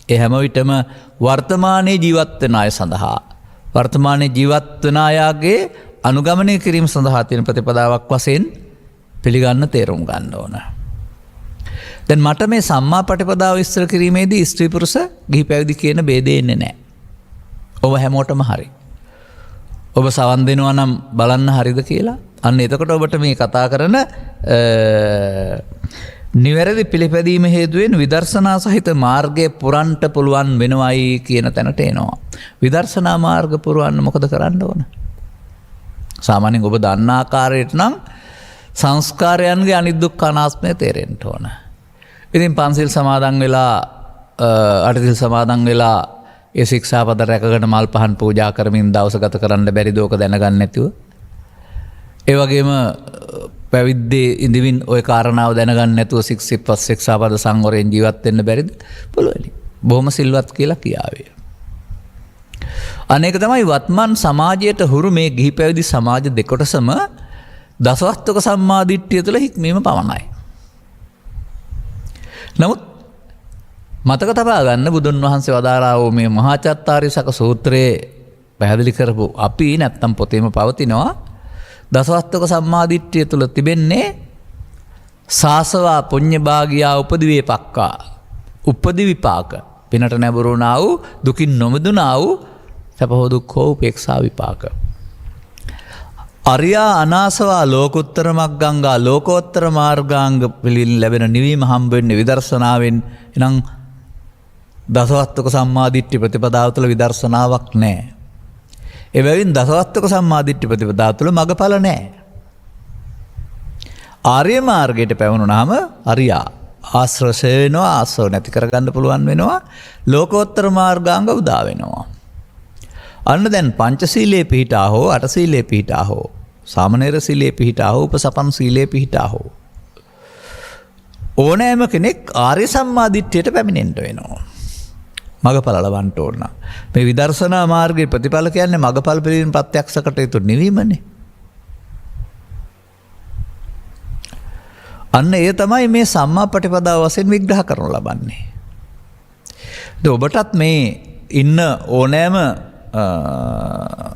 ඒ හැම විටම වර්තමානයේ ජීවත් වෙන අය සඳහා වර්තමානයේ ජීවත් වෙන අයගේ අනුගමනය කිරීම සඳහා තියෙන ප්‍රතිපදාවක් වශයෙන් පිළිගන්න තේරුම් ගන්න ඕන. දැන් මට මේ සම්මා ප්‍රතිපදාව විස්තර කිරීමේදී ස්ත්‍රී පුරුෂ ගිහි පැවිදි කියන ભેදේ එන්නේ නැහැ. ඔබ හැමෝටම හරි. ඔබ සවන් දෙනවා නම් බලන්න හරිද කියලා. අන්න එතකොට ඔබට මේ කතා කරන නිවැරදි පිළිපැදීම හේතුවෙන් විදර්ශනා සහිත මාර්ගය පුරන්ට පුළුවන් වෙනවයි කියන තැනට එනවා. විදර්ශනා මාර්ග පුරවන්න මොකද කරන්න ඕන? සාමාන්‍යයෙන් ඔබ දන්න ආකාරයට නම් සංස්කාරයන්ගේ අනිදුක් අනාත්මය තේරෙන්න ඕන. ඉතින් පන්සිල් සමාදන් වෙලා අටසිල් සමාදන් වෙලා ඒ ශික්ෂාපද රැකගෙන මල් පහන් පූජා කරමින් දවස ගත කරන්න බැරිද ඕක දැනගන්න නැතුව? ඒ වගේම පැවිද්දේ ඉඳිමින් ওই කාරණාව දැනගන්න නැතුව ශික්ෂාපද සංවරයෙන් ජීවත් වෙන්න බැරිද? පුළුවනි. බොහොම සිල්වත් කියලා කියාවේ. අනේක තමයි වත්මන් සමාජයට හුරු මේ ගිහි පැවිදි සමාජ දෙකොටසම දසවස්තුක සම්මාදිට්ඨිය තුළ හික්මීම පමණයි. නමුත් මතක තබා ගන්න බුදුන් වහන්සේ වදාරා වූ මේ මහා චත්තාරීසක සූත්‍රයේ පැහැදිලි කරපු අපි නැත්තම් පොතේම පවතිනවා දසවස්තුක සම්මාදිට්ඨිය තුළ තිබෙන්නේ සාසවා පුඤ්ඤ භාගියා උපදිවේ පක්කා උපදි විපාක පිනට නැඹුරුණා වූ දුකින් නොමිදුණා වූ සැප හෝ දුක් හෝ උපේක්ෂා විපාක. අරියා අනාසවා ලෝකුත්තර මග්ගංගා ලෝකෝත්තර මාර්ගාංග පිළින් ලැබෙන නිවීම හම්බ වෙන්නේ විදර්ශනාවෙන්. එනම් දසවස්තුක සම්මාදිට්ඨි ප්‍රතිපදාව තුළ විදර්ශනාවක් නැහැ. එබැවින් දසවස්තුක සම්මාදිට්ඨි ප්‍රතිපදාව තුළ මගඵල නැහැ. ආර්ය මාර්ගයට පැවණුනාම අරියා ආශ්‍රය වෙනවා, ආශ්‍රව නැති කරගන්න පුළුවන් වෙනවා, ලෝකෝත්තර මාර්ගාංග උදා වෙනවා. අන්න දැන් පංචශීලයේ පිහිටා හෝ අටශීලයේ පිහිටා හෝ සාමණේර සීලයේ පිහිටා හෝ උපසපන් සීලයේ පිහිටා හෝ ඕනෑම කෙනෙක් ආර්ය සම්මාදිට්ඨියට පැමිණෙන්න වෙනවා. මගඵල ලබන්න ඕන. මේ විදර්ශනා මාර්ගයේ ප්‍රතිඵල කියන්නේ මගඵල පිළිවින් ප්‍රත්‍යක්ෂ කටයුතු නිවීමනේ. අන්න ඒ තමයි මේ සම්මා ප්‍රතිපදාව වශයෙන් විග්‍රහ කරනු ලබන්නේ. ඔබටත් මේ ඉන්න ඕනෑම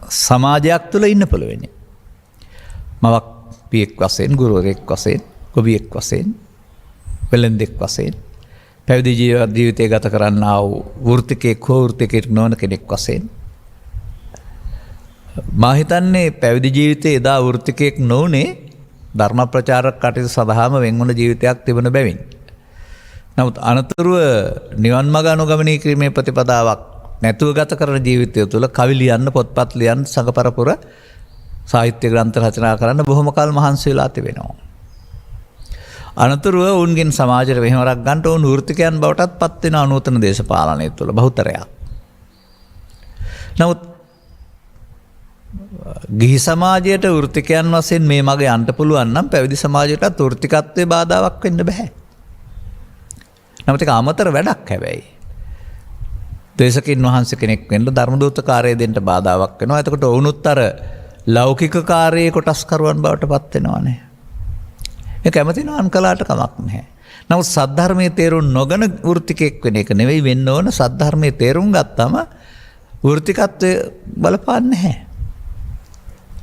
සමාජයක් තුළ ඉන්න පුළුවනි. මවක් පියෙක් වශයෙන්, ගුරුවරයෙක් වශයෙන්, ගොවියෙක් වශයෙන්, වෙළෙන්දෙක් වශයෙන්, පැවිදි ජීවිතය ගත කරන්නා වූ වෘත්තිකයෙක් හෝ වෘත්තිකයෙක් නොවන කෙනෙක් වශයෙන්. මා හිතන්නේ පැවිදි ජීවිතයේ එදා වෘත්තිකයෙක් නොවුනේ ධර්ම ප්‍රචාරක කටයුතු සඳහාම වෙන්වන ජීවිතයක් තිබෙන බැවින්. නමුත් අනතුරුව නිවන් මඟ අනුගමනය කිරීමේ ප්‍රතිපදාවක් නැතුව ගත කරන ජීවිතය තුළ කවි ලියන්න, පොත්පත් ලියන්න, සංඝපරපුර සාහිත්‍ය ග්‍රන්ථ රචනා කරන්න බොහොම කල් මහන්සි වෙලා තිබෙනවා. අනතුරුව ඔවුන්ගෙන් සමාජයට මෙහෙවරක් ගන්නට ඔවුන් වෘත්තිකයන් බවටත් පත් වෙන නූතන දේශපාලනය තුළ බහුතරයක්. නමුත් ගිහි සමාජයට වෘත්තිකයන් වශයෙන් මේ මග යන්න පුළුවන් නම් පැවිදි සමාජයටත් වෘත්තිකත්වයේ බාධාවක් වෙන්න බෑ. නමුත් ඒක අමතර වැඩක් හැබැයි. දේශකින් වහන්සේ කෙනෙක් වෙන්න ධර්මදූත කාර්යය දෙන්න බාධාවක් වෙනවා. එතකොට වුණුත් අර ලෞකික කාර්යයේ කොටස්කරුවන් බවට පත් වෙනවානේ. ඒක කැමතිනම් කළාට කමක් නැහැ. නමුත් සද්ධර්මයේ තේරුම් නොගන වෘත්තිකෙක් වෙන එක නෙවෙයි වෙන්න ඕන. සද්ධර්මයේ තේරුම් ගත්තම වෘත්තිකත්වය බලපාන්නේ නැහැ.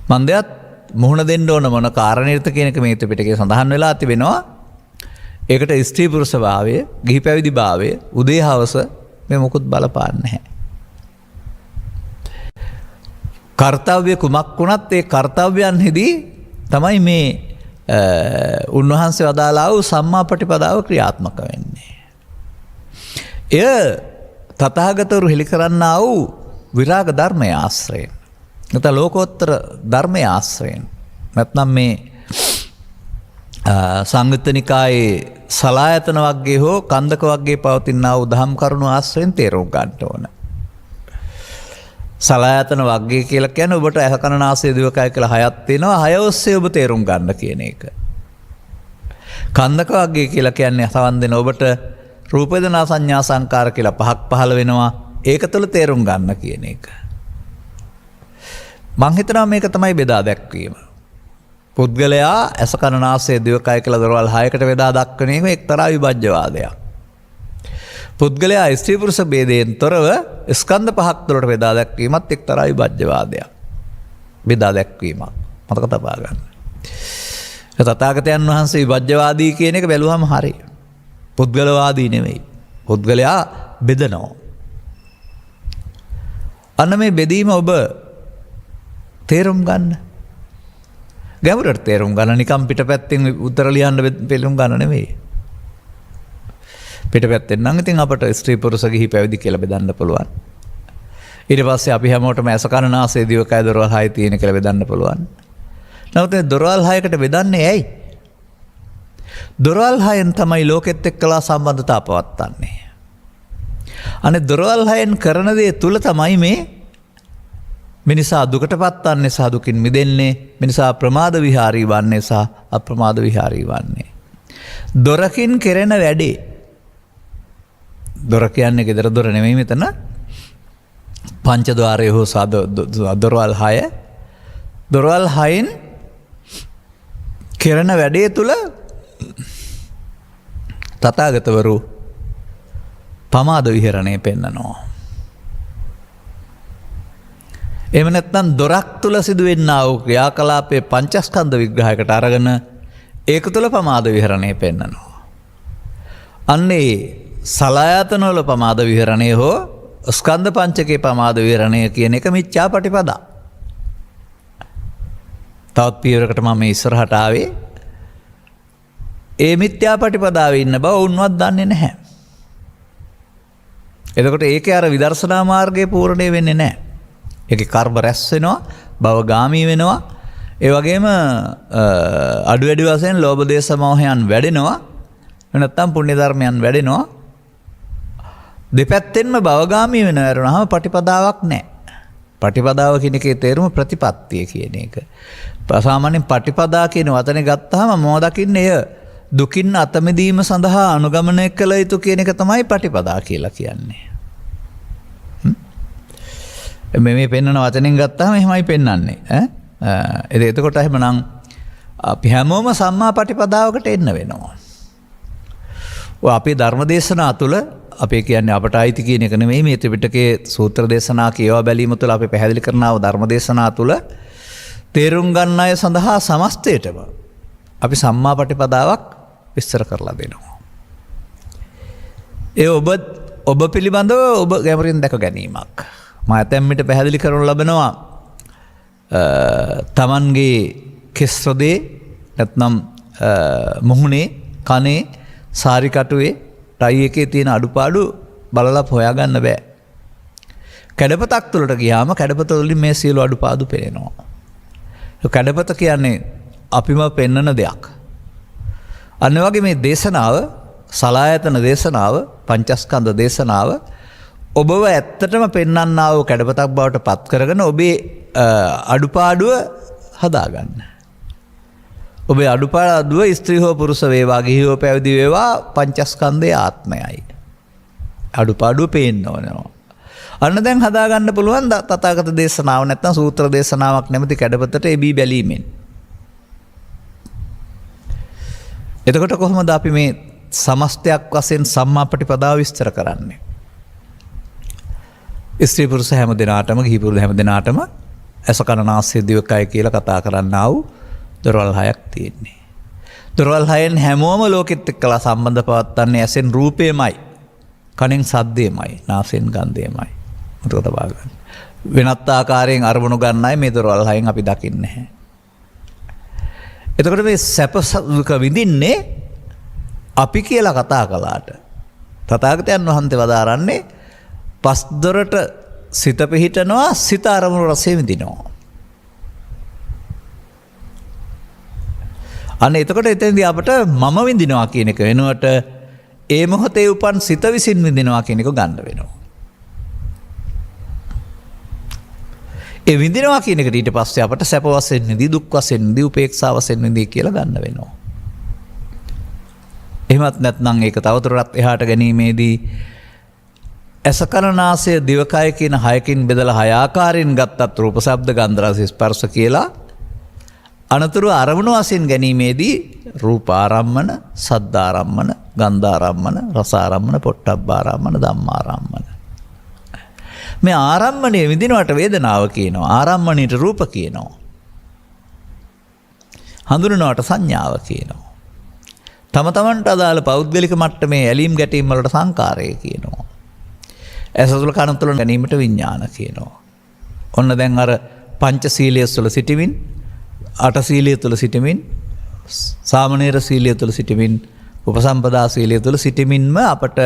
මන්දයත් මුහුණ දෙන්න ඕන මොන කාරණේට කියන එක මේ ත්‍රිපිටකයේ සඳහන් වෙලා තිබෙනවා. ඒකට ස්ත්‍රී පුරුෂ භාවය, ගිහි පැවිදි භාවය, උදේ හවස මේ මොකුත් බලපාන්නේ නැහැ. කර්තව්‍ය කුමක් වුණත් ඒ කර්තව්‍යයන්හිදී තමයි මේ උන්වහන්සේ වදාළා වූ සම්මා ප්‍රතිපදාව ක්‍රියාත්මක වෙන්නේ. එය තථාගතවරු හෙළි කරන්නා වූ විරාග ධර්මය ආශ්‍රයෙන්. නැත්නම් ලෝකෝත්තර ධර්මය ආශ්‍රයෙන්. නැත්නම් මේ සංයුත්ත නිකායේ සලායතන වර්ගයේ හෝ කන්දක වර්ගයේ පවතිනා වූ දහම් කරුණු ආශ්‍රයෙන් තේරුම් ගන්න ඕන. සලායතන වර්ගය කියලා කියන්නේ ඔබට ඇහ කන නාසය දිවකය කියලා හයක් තියෙනවා. හය ඔස්සේ ඔබ තේරුම් ගන්න කියන එක. කන්දක වර්ගය කියලා කියන්නේ සවන් දෙන ඔබට රූප වේදනා සංඥා සංකාර කියලා පහක් පහළ වෙනවා. ඒක තුළ තේරුම් ගන්න කියන එක. මං හිතනවා මේක තමයි බෙදා දැක්වීම. පුද්ගලයා ඇස කන නාසය දිවකය කියලා දොරවල් 6කට බෙදා දක්වන එක එක්තරා විභජ්‍යවාදයක්. පුද්ගලයා ස්ත්‍රී පුරුෂ ભેදයෙන් තොරව ස්කන්ධ පහක් තුළට බෙදා දැක්වීමත් එක්තරා විභජ්‍යවාදයක්. බෙදා දැක්වීමක්. මතක තබා ගන්න. තථාගතයන් වහන්සේ විභජ්‍යවාදී කියන එක බැලුවම හරි. පුද්ගලවාදී නෙවෙයි. පුද්ගලයා බෙදනවා. අන්න මේ බෙදීම ඔබ තේරුම් ගන්න. ගැඹුරට තේරුම් ගන්න. නිකම් පිටපැත්තෙන් උත්තර ලියන්න තේරුම් ගන්න නෙවෙයි. පිටපැත්තෙන් නම් ඉතින් අපට ස්ත්‍රී පුරුෂ ගිහි පැවිදි කියලා බෙදන්න පුළුවන්. ඊට පස්සේ අපි හැමෝටම ඇස කන නාසය දිවකය දොරවල් 6 තියෙන කියලා බෙදන්න පුළුවන්. නමුත් මේ දොරවල් 6කට බෙදන්නේ ඇයි? දොරවල් 6න් තමයි ලෝකෙත් එක්කලා සම්බන්ධතාව පවත්වන්නේ. අනේ දොරවල් 6න් කරන දේ තුල තමයි මේ මිනිසා දුකට පත්වන්නේ සහ දුකින් මිදෙන්නේ. මිනිසා ප්‍රමාද විහාරී වන්නේ සහ අප්‍රමාද විහාරී වන්නේ. දොරකින් කෙරෙන වැඩේ. දොර කියන්නේ ගෙදර දොර නෙමෙයි මෙතන. පංචද්වාරය හෝ දොරවල් 6. දොරවල් 6න් කෙරෙන වැඩේ තුල තථාගතවරු පමාද විහරණය පෙන්නනවා. එහෙම නැත්නම් දොරක් තුල සිදුවෙනා වූ ක්‍රියාකලාපයේ පංචස්කන්ධ විග්‍රහයකට අරගෙන ඒක තුල පමාද විහරණය පෙන්නනවා. අන්නේ සලායතන වල පමාද විහරණය හෝ ස්කන්ධ පංචකේ පමාද විහරණය කියන එක මිච්ඡා ප්‍රතිපදා. තවත් පියවරකට මම ඉස්සරහට ආවේ. ඒ මිත්‍යා ප්‍රතිපදාවේ ඉන්න බව උන්වත් දන්නේ නැහැ. එතකොට ඒකේ අර විදර්ශනා මාර්ගයේ පූර්ණේ වෙන්නේ නැහැ. ඒකේ කර්ම රැස් වෙනවා, භවගාමී වෙනවා. ඒ වගේම අඩු වැඩි වශයෙන් ලෝභ දේශ මොහයන් වැඩෙනවා. නැත්නම් පුණ්‍ය ධර්මයන් වැඩෙනවා. දෙපැත්තෙන්ම භවගාමී වෙනවරුනහම ප්‍රතිපදාවක් නැහැ. ප්‍රතිපදාව කියන එකේ තේරුම ප්‍රතිපත්තිය කියන එක. සාමාන්‍යයෙන් ප්‍රතිපදා කියන වචනේ ගත්තාම මොම දකින්නේ එය දුකින් අත මිදීම සඳහා අනුගමනය කළ යුතු කියන එක තමයි ප්‍රතිපදා කියලා කියන්නේ. මේ පෙන්වන වචනෙන් ගත්තාම එහෙමයි පෙන්වන්නේ. එතකොට එහෙමනම් අපි හැමෝම සම්මා ප්‍රතිපදාවකට එන්න වෙනවා. ඔය අපේ ධර්ම දේශනා තුළ අපි කියන්නේ අපට අයිති කියන එක නෙමෙයි මේ ත්‍රිපිටකයේ සූත්‍ර දේශනා කියවා බැලීම තුළ අපි පැහැදිලි කරනා වූ ධර්ම දේශනා තුළ තේරුම් ගන්න අය සඳහා සමස්තයටම අපි සම්මා ප්‍රතිපදාවක් විස්තර කරලා දෙනවා. ඒ ඔබ පිළිබඳව ඔබ ගැඹුරින් දැක ගැනීමක්. මම ඇතැම්මිට පැහැදිලි කරනු ලබනවා තමන්ගේ කෙස් රොදේ නැත්නම් මුහුණේ කනේ සාරිකටුවේ ටයි එකේ තියෙන අඩුපාඩු බලලා හොයාගන්න බෑ. කැඩපතක් තුළට ගියාම කැඩපත වලින් මේ සියලු අඩුපාඩු පේනවා. කැඩපත කියන්නේ අපිම පෙන්නන දෙයක්. අන්න වගේ මේ දේශනාව සලායතන දේශනාව පංචස්කන්ධ දේශනාව ඔබව ඇත්තටම පෙන්වන්නා වූ කැඩපතක් බවට පත් කරගෙන ඔබේ අඩුපාඩුව හදාගන්න. ඔබේ අඩුපාඩුව ස්ත්‍රී හෝ පුරුෂ වේවා ගිහි හෝ පැවිදි වේවා පංචස්කන්ධයේ ආත්මයයි. අඩුපාඩුව පේන්න ඕනවා. අන්න දැන් හදාගන්න පුළුවන් තථාගත දේශනාව නැත්නම් සූත්‍ර දේශනාවක් නැමැති කැඩපතට එබී බැලීමෙන්. එතකොට කොහොමද අපි මේ සමස්තයක් වශයෙන් සම්මාපටිපදාව විස්තර කරන්නේ? ස්ත්‍රී පුරුෂ හැම දෙනාටම ගිහි පුරුෂ හැම දෙනාටම ඇස කන නාසය දිවකය කියලා කතා කරන්නා වූ දොරවල් 6ක් තියෙන්නේ. දොරවල් 6න් හැමෝම ලෝකෙත් එක්කලා සම්බන්ධ පවත්වන්නේ ඇසෙන් රූපේමයි, කනෙන් සද්දේමයි, නාසයෙන් ගන්ධයමයි. මතක තබා ගන්න. වෙනත් ආකාරයෙන් අරමුණු ගන්නයි මේ දොරවල් 6න් අපි දකින්නේ නැහැ. එතකොට මේ සැප දුක විඳින්නේ අපි කියලා කතා කළාට තථාගතයන් වහන්සේ වදාරන්නේ පස් දොරට සිත පිහිටනවා, සිත අරමුණු රසය විඳිනවා. අන්න එතකොට එතෙන්දී අපට මම විඳිනවා කියන එක වෙනුවට ඒ මොහොතේ උපන් සිත විසින් විඳිනවා කියන එක ගන්න වෙනවා. ඒ විඳිනවා කියන එකට ඊට පස්සේ අපට සැප වශයෙන් විඳි, දුක් වශයෙන් විඳි, උපේක්ෂා වශයෙන් විඳි කියලා ගන්න වෙනවා. එහෙමත් නැත්නම් ඒක තවදුරටත් එහාට ගැනීමේදී ඇස කන නාසය දිවකය කියන 6කින් බෙදලා 6 ආකාරයෙන් ගත්තත් රූප ශබ්ද ගන්ධ රස ස්පර්ශ කියලා අනතුරු අරමුණු වශයෙන් ගැනීමේදී රූපාරම්මන, සද්දාරම්මන, ගන්ධාරම්මන, රසාරම්මන, පොට්ටබ්බාරම්මන, ධම්මාරම්මන. මේ ආරම්මණය විඳිනවට වේදනාව කියනවා, ආරම්මණයට රූප කියනවා, හඳුනනවට සංඥාව කියනවා. තම තමන්ට අදාළ පෞද්ගලික මට්ටමේ ඇලීම් ගැටීම් වලට සංකාරය කියනවා. ඇස තුළ කන තුළ ගැනීමට විඥාන කියනවා. ඔන්න දැන් අර පංචශීලයේ තුළ සිටමින්, අටශීලයේ තුළ සිටමින්, සාමණේර සීලයේ තුළ සිටමින්, උපසම්පදා සීලයේ තුළ සිටමින්ම අපට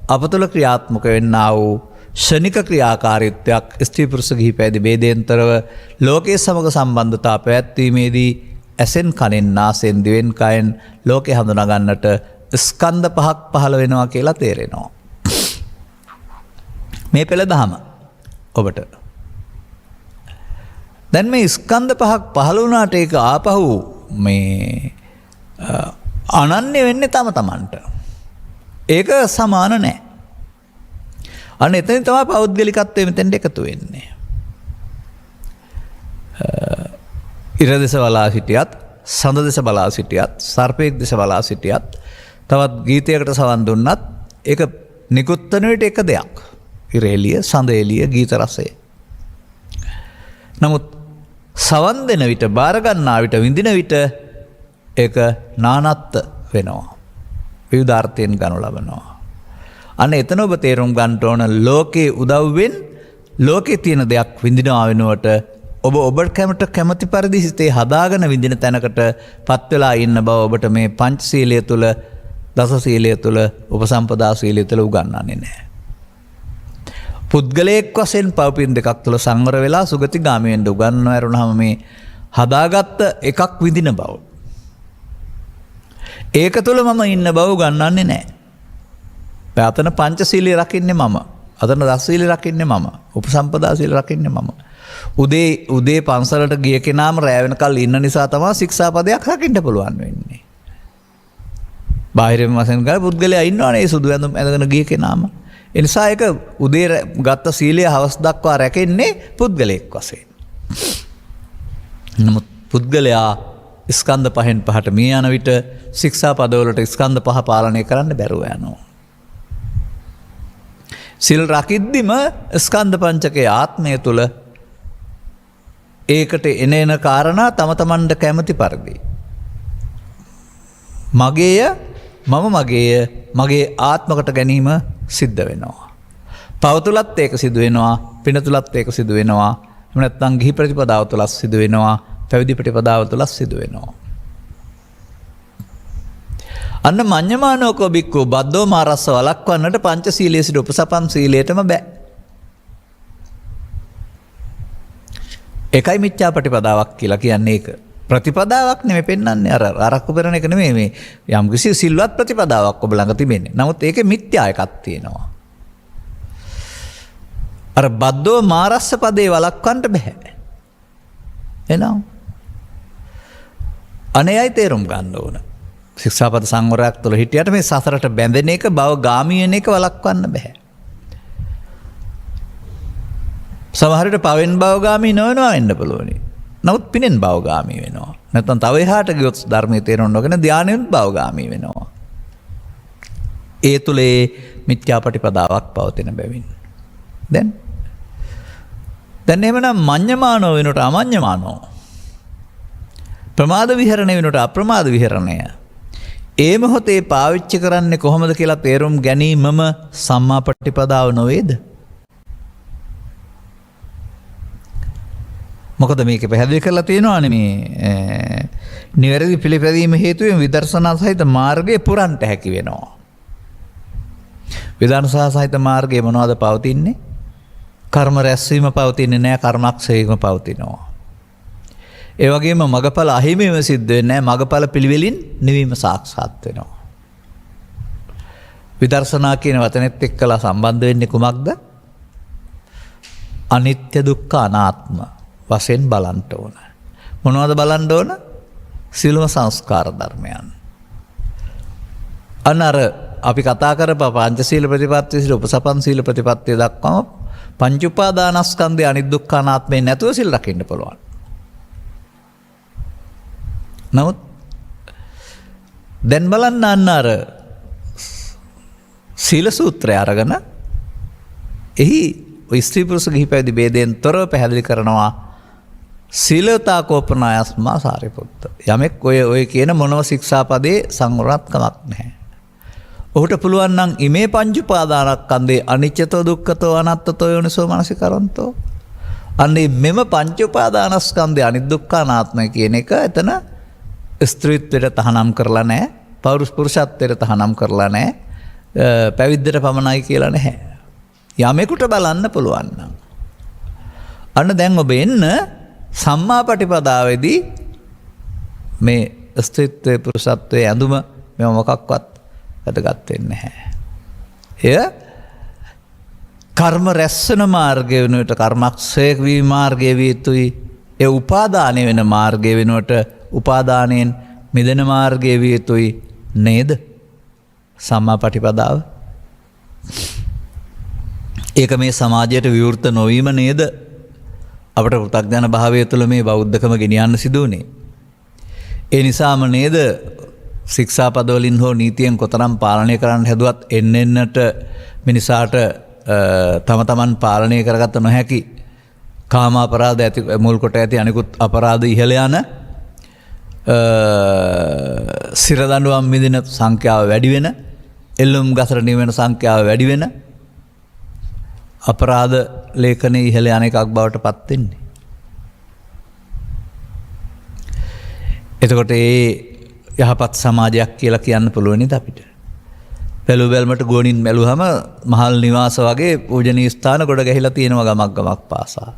අප තුළ ක්‍රියාත්මක වෙන්නා වූ ෂණික ක්‍රියාකාරීත්වයක් ස්ත්‍රී පුරුෂ ගිහි පැවිදි ભેදයෙන්තරව ලෝකයේ සමග සම්බන්ධතා පැවැත්වීමේදී ඇසෙන් කනෙන් නාසයෙන් දිවෙන් කයෙන් ලෝකේ හඳුනා ගන්නට ස්කන්ධ පහක් පහළ වෙනවා කියලා තේරෙනවා. මේ පෙළ දහම ඔබට දැන් මේ ස්කන්ධ පහක් පහළ වුණාට ඒක ආපහු මේ අනන්‍ය වෙන්නේ තම තමන්ට. ඒක සමාන නැහැ. අන්න එතනින් තමයි පෞද්ගලිකත්වය මෙතෙන්ට එකතු වෙන්නේ. ඉර දෙස බලා සිටියත්, සඳ දෙස බලා සිටියත්, සර්පයෙක් දෙස බලා සිටියත්, තවත් ගීතයකට සවන් දුන්නත් ඒක නිකුත් වෙන විට එක දෙයක්. ඉර එළිය, සඳ එළිය, ගීත රසය. නමුත් සවන් දෙන විට, බාර ගන්නා විට, විඳින විට ඒක නානත්ත් වෙනවා. විවිධාර්ථයෙන් ගනු ලබනවා. අන්න එතන ඔබ තේරුම් ගන්න ඕන ලෝකේ උදව්වෙන් ලෝකේ තියෙන දෙයක් විඳිනවා වෙනුවට ඔබ ඔබට කැමති පරිදි සිතේ හදාගෙන විඳින තැනකට පත් වෙලා ඉන්න බව ඔබට මේ පංචශීලය තුල, දසශීලය තුල, උපසම්පදා සීලය තුල උගන්වන්නේ නැහැ. පුද්ගලයෙක් වශයෙන් පවපින් දෙකක් තුල සංවර වෙලා සුගතිගාමී වෙන්න උගන්වන ඇරුණාම මේ හදාගත්ත එකක් විඳින බව. ඒක තුල මම ඉන්න බව උගන්වන්නේ නැහැ. අතන පංචශීලයේ රකින්නේ මම. අතන දසශීලයේ රකින්නේ මම. උපසම්පදා සීල රකින්නේ මම. උදේ පන්සලට ගිය කෙනාම රැ වෙනකල් ඉන්න නිසා තමයි ශික්ෂාපදයක් රකින්න පුළුවන් වෙන්නේ. බාහිරින් වශයෙන් ගාල පුද්ගලයා ඉන්නවනේ සුදු ඇඳුම් ඇඳගෙන ගිය කෙනාම. ඒ නිසා ඒක උදේ ගත්ත සීලය හවස් දක්වා රැකෙන්නේ පුද්ගලයෙක් වශයෙන්. නමුත් පුද්ගලයා ස්කන්ධ පහෙන් පහට මිය යන විට ශික්ෂාපදවලට ස්කන්ධ පහ පාලනය කරන්න බැරුව යනවා. සිල් රකිද්දිම ස්කන්ධ පංචකයේ ආත්මය තුල ඒකට එන කාරණා තම තමන්ට කැමති පරිදි මගේය, මම මගේය, මගේ ආත්මකට ගැනීම සිද්ධ වෙනවා. පව තුලත් ඒක සිදු වෙනවා, පින තුලත් ඒක සිදු වෙනවා. එහෙම නැත්නම් ගිහි ප්‍රතිපදාව තුලත් සිදු වෙනවා, පැවිදි ප්‍රතිපදාව තුලත් සිදු වෙනවා. අන්න මඤ්ඤමානෝකෝ බික්කෝ බද්දෝ මාරස්ස වලක්වන්නට පංචශීලයේ සිට උපසපන් සීලයටම බෑ. ඒකයි මිච්ඡා ප්‍රතිපදාවක් කියලා කියන්නේ ඒක. ප්‍රතිපදාවක් නෙමෙයි පෙන්වන්නේ අර අරක්කු පෙරණ එක නෙමෙයි මේ යම් කිසි සිල්වත් ප්‍රතිපදාවක් ඔබ ළඟ තිබෙන්නේ. නමුත් ඒකේ මිත්‍යා එකක් තියෙනවා. අර බද්දෝ මාරස්ස පදේ වලක්වන්න බෑ. එනවා. අනේයි තේරුම් ගන්න ඕන. ශික්ෂාපද සංවරයක් තුළ හිටියට මේ සසරට බැඳෙන එක බව ගාමී වෙන එක වළක්වන්න බෑ. සමහරට පවෙන් භවගාමී නොවනවා වෙන්න පුළුවනි. නමුත් පිනෙන් භවගාමී වෙනවා. නැත්නම් තව එහාට ගියොත් ධර්මයේ තේරුම් නොගෙන ධානයෙන් භවගාමී වෙනවා. ඒ තුලේ මිත්‍යාපටිපදාවක් පවතින බැවින්. දැන් එහෙමනම් මඤ්ඤමානෝ වෙනට අමඤ්ඤමානෝ. ප්‍රමාද විහරණය වෙනට අප්‍රමාද විහරණය. ඒ මොහොතේ පාවිච්චි කරන්නේ කොහොමද කියලා තේරුම් ගැනීමම සම්මාපටිපදාව නොවේද? මොකද මේක පැහැදිලි කරලා තියෙනවානේ මේ නිවැරදි පිළිපැදීම හේතුවෙන් විදර්ශනා සහිත මාර්ගය පුරන්ට හැකි වෙනවා. විදර්ශනා සහිත මාර්ගයේ මොනවද පවතින්නේ? කර්ම රැස්වීම පවතින්නේ නැහැ, කර්මක්ෂයම පවතිනවා. ඒ වගේම මගඵල අහිමිව සිද්ධ වෙන්නේ නැහැ, මගඵල පිළිවෙලින් නිවීම සාක්ෂාත් වෙනවා. විදර්ශනා කියන වචනේත් එක්කලා සම්බන්ධ වෙන්නේ කුමක්ද? අනිත්‍ය දුක්ඛ අනාත්ම වශයෙන් බලන්න ඕන. මොනවද බලන්න ඕන? සියලුම සංස්කාර ධර්මයන්. අනර අපි කතා කරපු පංචශීල ප්‍රතිපත්තිය සිට උපසපන් සීල ප්‍රතිපත්තිය දක්වාම පංච උපාදානස්කන්ධය අනිදුක්ඛ අනාත්මේ නැතුව සිල් රකින්න පුළුවන්. නමුත් දැන් බලන්න අන්න අර සීල සූත්‍රය අරගෙන එහි ස්ත්‍රී පුරුෂ ගිහි පැවිදි ભેදයෙන් තොරව පැහැදිලි කරනවා සීලතා කෝපනායස්මා සාරිපුත්ත. යමෙක් ඔය කියන මොනව ශික්ෂාපදේ සංවරත්කමක් නැහැ. ඔහුට පුළුවන් නම් ඉමේ පංච උපාදානස්කන්ධේ අනිච්චතෝ දුක්ඛතෝ අනාත්තතෝ යෝනිසෝ මනසිකරන්තෝ. අන්නේ මෙම පංච උපාදානස්කන්ධේ අනිදුක්ඛ අනාත්මය කියන එක එතන ස්ත්‍රීත්වයට තහනම් කරලා නැහැ, පුරුෂත්වයට තහනම් කරලා නැහැ, පැවිද්දට පමණයි කියලා නැහැ. යමෙකුට බලන්න පුළුවන් නම්. අන්න දැන් ඔබ එන්න සම්මාපටිපදාවේදී මේ ස්ත්‍රීත්වයේ පුරුෂත්වයේ ඇඳුම මෙව මොකක්වත් වැදගත් වෙන්නේ නැහැ. එය කර්ම රැස්සන මාර්ගය වෙනුවට කර්මක්ෂය වී මාර්ගය විය යුතුයි. ඒ උපාදානය වෙන මාර්ගය වෙනුවට උපාදානයෙන් මිදෙන මාර්ගය විය යුතුයි නේද? සම්මාපටිපදාව. ඒක මේ සමාජයට විවෘත නොවීම නේද? අපට පෘථග්ජන භාවය තුළ මේ බෞද්ධකම ගෙනියන්න සිදු වුණේ. ඒ නිසාම නේද ශික්ෂාපදවලින් හෝ නීතියෙන් කොතරම් පාලනය කරන්න හැදුවත් එන්නට මිනිසාට තම තමන් පාලනය කරගත්ත නොහැකි කාම අපරාධ ඇති මුල් කොට ඇති අනිකුත් අපරාධ ඉහළ යන සිරදඬුවම් මිදින සංඛ්‍යාව වැඩි වෙන, එල්ලුම් ගසර නිවෙන සංඛ්‍යාව වැඩි වෙන, අපරාධ ලේඛනයේ ඉහළ යන එකක් බවට පත් වෙන්නේ. එතකොට ඒ යහපත් සමාජයක් කියලා කියන්න පුළුවන් නේද අපිට? බැලු බැලමට ගුවනින් බැලුවම මහල් නිවාස වගේ පූජනීය ස්ථාන ගොඩ ගැහිලා තියෙනවා ගමක් පාසා.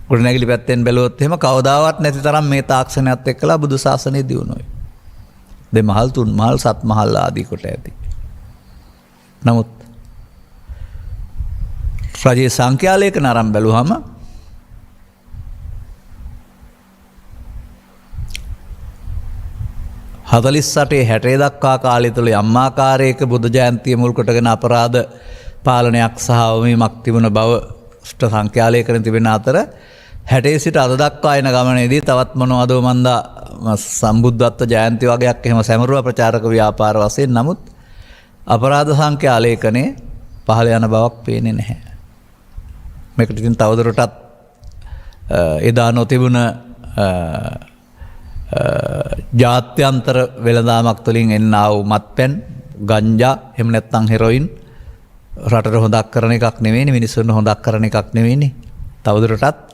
ගොඩනැගිලි පැත්තෙන් බැලුවොත් එහෙම කවදාවත් නැති තරම් මේ තාක්ෂණයත් එක්කලා බුදු සාසනය දියුණුවයි. දෙමහල්, තුන්මහල්, සත්මහල් ආදී කොට ඇති. නමුත් රජයේ සංඛ්‍යාලේඛන අරන් බැලුවම හතලිස්සටේ 60 දක්වා කාලය තුළ යම් ආකාරයක බුද්ධ ජයන්තිය මුල් කොටගෙන අපරාධ පාලනයක් සහ අවමීමක් තිබුණ බව සංඛ්‍යාලේඛන තිබෙන අතර 60 සිට අද දක්වා එන ගමනේදී තවත් මොනවද මන්දා සම්බුද්ධත්ව ජයන්ති වගේක් එහෙම සැමරුව ප්‍රචාරක ව්‍යාපාර වශයෙන් නමුත් අපරාධ සංඛ්‍යාලේඛනේ පහළ යන බවක් පේන්නේ නැහැ. මේකට ඉතින් තවදුරටත් එදා නොතිබුණ ජාත්‍යන්තර වෙළඳාමක් තුළින් එන්නා වූ මත්පැන්, ගංජා, එහෙම නැත්නම් හෙරොයින් රටට හොදක් කරන එකක් නෙවෙයිනේ, මිනිස්සුන්ට හොදක් කරන එකක් නෙවෙයිනේ. තවදුරටත්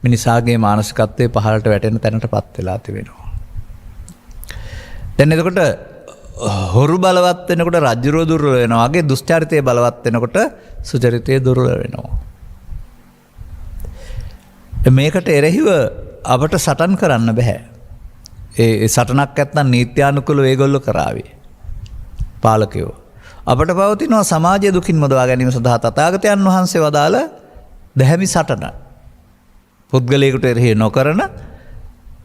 මිනිසාගේ මානසිකත්වයේ පහළට වැටෙන තැනටපත් වෙලා තිබෙනවා. දැන් එතකොට හොරු බලවත් වෙනකොට රජ්ජුරුව දුර්වල වෙනවා වගේ දුෂ්චරිතය බලවත් වෙනකොට සුචරිතය දුර්වල වෙනවා. මේකට එරෙහිව අපට සටන් කරන්න බෑ. ඒ සටනක් නැත්නම් නීත්‍යානුකූලව ඒගොල්ලෝ කරાવી. පාලකයෝ. අපට පවතිනවා සමාජය දුකින් මුදවා ගැනීම සඳහා තථාගතයන් වහන්සේ වදාළ දැහැමි සටන. පුද්ගලයෙකුට එරෙහි නොකරන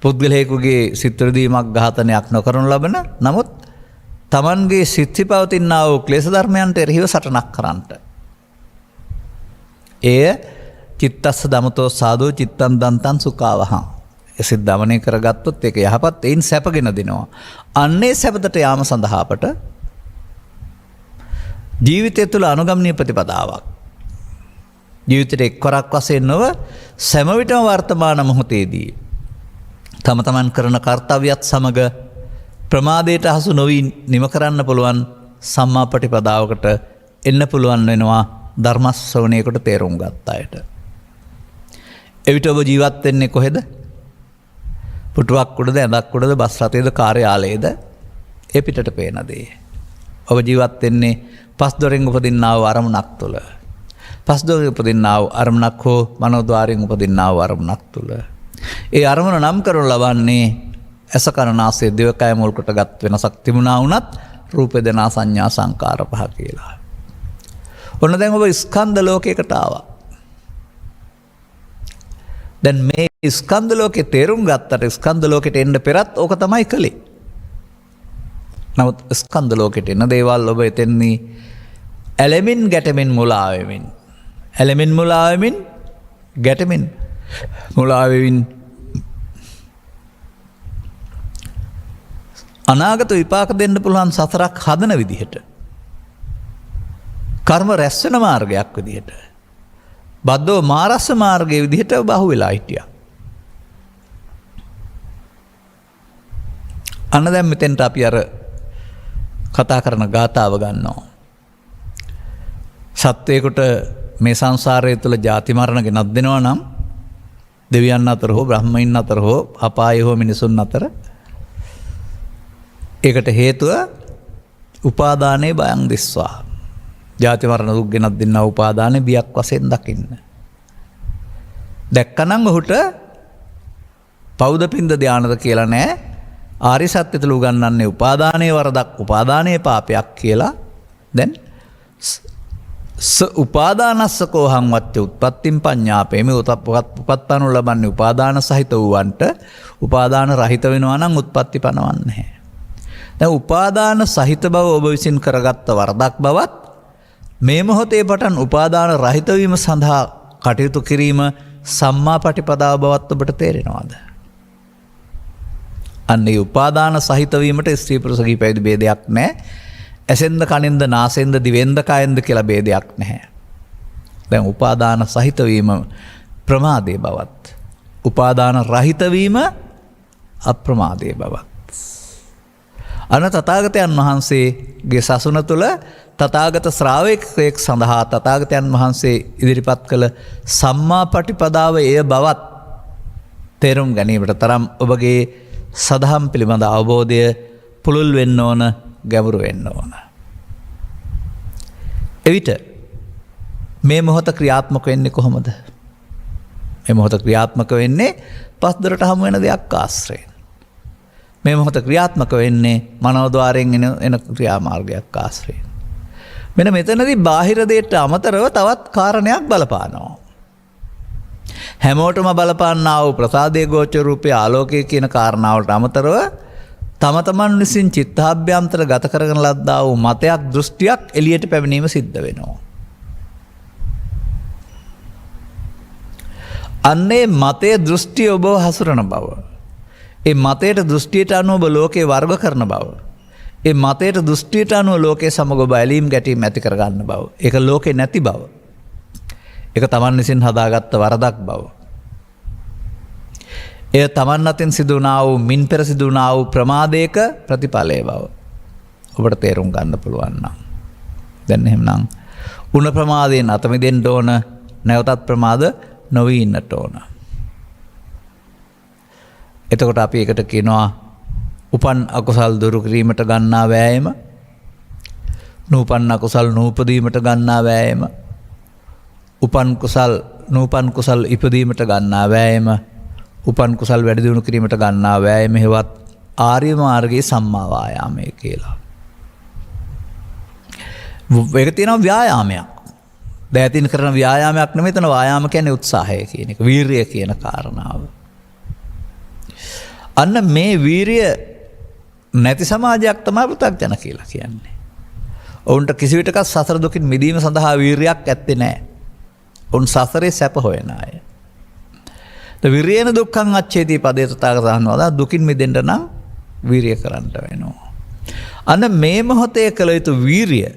පුද්ගලයෙකුගේ සිත්‍රදීමක් ඝාතනයක් නොකරනු ලබන නමුත් තමන්ගේ සිත්සි පවතිනා වූ ක්ලේශ ධර්මයන්ට එරෙහිව සටනක් කරන්නට. එය චිත්තස්ස දමතෝ සාදෝ චිත්තං දන්තං සුඛාවහං. එසිට දමනය කරගත්තොත් ඒක යහපත් එයින් සැපගෙන දෙනවා. අන්නේ සැපතට යාම සඳහා අපට ජීවිතය තුළ අනුගමනීය ප්‍රතිපදාවක්. ජීවිතයට එක්වරක් වශයෙන් නොව සෑම විටම වර්තමාන මොහොතේදී තම තමන් කරන කර්තව්‍යත් සමග ප්‍රමාදයට හසු නොවී නිම කරන්න පුළුවන් සම්මා ප්‍රතිපදාවකට එන්න පුළුවන් වෙනවා ධර්ම ශ්‍රවණයකට තේරුම් ගත්ත අයට. එවිට ඔබ ජීවත් වෙන්නේ කොහෙද? පුටුවක් උඩද, ඇඳක් උඩද, බස් රථයේද, කාර්යාලයේද? ඒ පිටට පේන දේ. ඔබ ජීවත් වෙන්නේ පස් දොරෙන් උපදින්නා වූ අරමුණක් තුළ. පස් දොරෙන් උපදින්නා වූ අරමුණක් හෝ මනෝද්වාරයෙන් උපදින්නා වූ අරමුණක් තුළ. ඒ අරමුණ නම් කරනු ලබන්නේ ඇස කන නාසය දිවකය මුල් කොටගත් වෙනසක් තිබුණා වුණත් රූප වේදනා සංඥා සංකාර පහ කියලා. ඔන්න දැන් ඔබ ස්කන්ධ ලෝකයකට ආවා. දැන් මේ ස්කන්ධ ලෝකේ තේරුම් ගත්තට ස්කන්ධ ලෝකෙට එන්න පෙරත් ඕක තමයි කළේ. නමුත් ස්කන්ධ ලෝකෙට එන දේවල් ඔබ එතෙන්නේ ඇලෙමින් ගැටෙමින් මුලා වෙමින්. ඇලෙමින් මුලා වෙමින් ගැටෙමින් මුලා වෙමින් අනාගත විපාක දෙන්න පුළුවන් සතරක් හදන විදිහට. කර්ම රැස් වෙන මාර්ගයක් විදිහට. බද්දෝ මාරස්ස මාර්ගයේ විදිහට බහු වෙලා හිටියා. අන්න දැන් මෙතෙන්ට අපි අර කතා කරන ගාථාව ගන්නවා. සත්වයකට මේ සංසාරය තුළ ජාති මරණ ගෙනත් දෙනවා නම් දෙවියන් අතර හෝ බ්‍රහ්මයින් අතර හෝ අපායේ හෝ මිනිසුන් අතර ඒකට හේතුව උපාදානයේ බයං දිස්වා. ජාති මරණ දුක් ගෙනත් දෙන්නා උපාදානයේ බියක් වශයෙන් දකින්න. දැක්කනම් ඔහුට පෞද පින්ද ධානද කියලා නෑ. ආර්ය සත්‍ය තුළ උගන්වන්නේ උපාදානයේ වරදක්, උපාදානයේ පාපයක් කියලා. දැන් උපාදානස්සකෝ හං වච්ච උත්පත්තිම් පඤ්ඤාපේ මේ උපත්පත්පනු ලබන්නේ උපාදාන සහිත වූවන්ට උපාදාන රහිත වෙනවා නම් උත්පත්ති පනවන්නේ නැහැ. දැන් උපාදාන සහිත බව ඔබ විසින් කරගත්ත වරදක් බවත් මේ මොහොතේ පටන් උපාදාන රහිත වීම සඳහා කටයුතු කිරීම සම්මා පටිපදාව බවත් ඔබට තේරෙනවද? අන්නේ උපාදාන සහිත වීමට ස්ත්‍රී පුරුෂ කී පැවිදි ભેදයක් නැහැ. ඇසෙන්ද කනෙන්ද නාසෙන්ද දිවෙන්ද කයෙන්ද කියලා ભેදයක් නැහැ. දැන් උපාදාන සහිත වීම ප්‍රමාදයේ බවත් උපාදාන රහිත වීම අප්‍රමාදයේ බවත්. අන තථාගතයන් වහන්සේගේ සසුන තුළ තථාගත ශ්‍රාවකයෙක් සඳහා තථාගතයන් වහන්සේ ඉදිරිපත් කළ සම්මා පටිපදාව එය බවත් තේරුම් ගැනීමට තරම් ඔබගේ සදහම් පිළිබඳ අවබෝධය පුළුල් වෙන්න ඕන, ගැඹුරු වෙන්න ඕන. එවිට මේ මොහොත ක්‍රියාත්මක වෙන්නේ කොහොමද? මේ මොහොත ක්‍රියාත්මක වෙන්නේ පස්දරට හමු වෙන දෙයක් ආශ්‍රයෙන්. මේ මොහොත ක්‍රියාත්මක වෙන්නේ මනෝද්වාරයෙන් එන ක්‍රියාමාර්ගයක් ආශ්‍රයෙන්. මෙන්න මෙතනදී බාහිර දෙයට අමතරව තවත් කාරණයක් බලපානවා. හැමෝටම බලපාන්නා වූ ප්‍රසාදයේ ගෝචර රූපයේ ආලෝකයේ කියන කාරණාවලට අමතරව තම තමන් විසින් චිත්තාභ්‍යන්තර ගත කරගෙන ලද්දා වූ මතයක් දෘෂ්ටියක් එළියට පැමිණීම සිද්ධ වෙනවා. අන්නේ මතයේ දෘෂ්ටිය ඔබව හසුරන බව. ඒ මතයට දෘෂ්ටියට අනුව ඔබ ලෝකේ වර්ග කරන බව. ඒ මතයට දෘෂ්ටියට අනුව ලෝකයේ සමග ඔබ ඇලීම් ගැටීම් ඇති කරගන්න බව. ඒක ලෝකේ නැති බව. ඒක තමන් විසින් හදාගත්ත වරදක් බව. එය තමන් අතින් සිදු වුණා වූ මින් පෙර සිදු වුණා වූ ප්‍රමාදයක ප්‍රතිඵලය බව ඔබට තේරුම් ගන්න පුළුවන් නම්. දැන් එහෙමනම් උණ ප්‍රමාදයෙන් අත මිදෙන්න ඕන, නැවතත් ප්‍රමාද නොවී ඉන්නට ඕන. එතකොට අපි ඒකට කියනවා උපන් අකුසල් දුරු කිරීමට ගන්නා වෑයම, නූපන් අකුසල් නූපදීමට ගන්නා වෑයම, උපන් කුසල් ඉපදීමට ගන්නා වෑයම, උපන් කුසල් වැඩි දියුණු කිරීමට ගන්නා වෑයම හේවත් ආර්ය මාර්ගයේ සම්මා වායාමය කියලා. ඒක තියෙනවා ව්‍යායාමයක්. දෑතින් කරන ව්‍යායාමයක් නෙමෙයි එතන වායාම කියන්නේ උත්සාහය කියන එක. වීරිය කියන කාරණාව. අන්න මේ වීරිය නැති සමාජයක් තමයි පෘථග්ජන කියලා කියන්නේ. ඔවුන්ට කිසි විටක සසර දුකින් මිදීම සඳහා වීරියක් ඇත්තේ නැහැ. ඔවුන් සසරේ සැප හොයන අය. විරියන දුක්ඛං අච්ඡේති පදේ තථාගතයන් වදා දුකින් මිදෙන්න නම් වීරිය කරන්න වෙනවා. අන්න මේ මොහොතේ කළ යුතු වීරිය,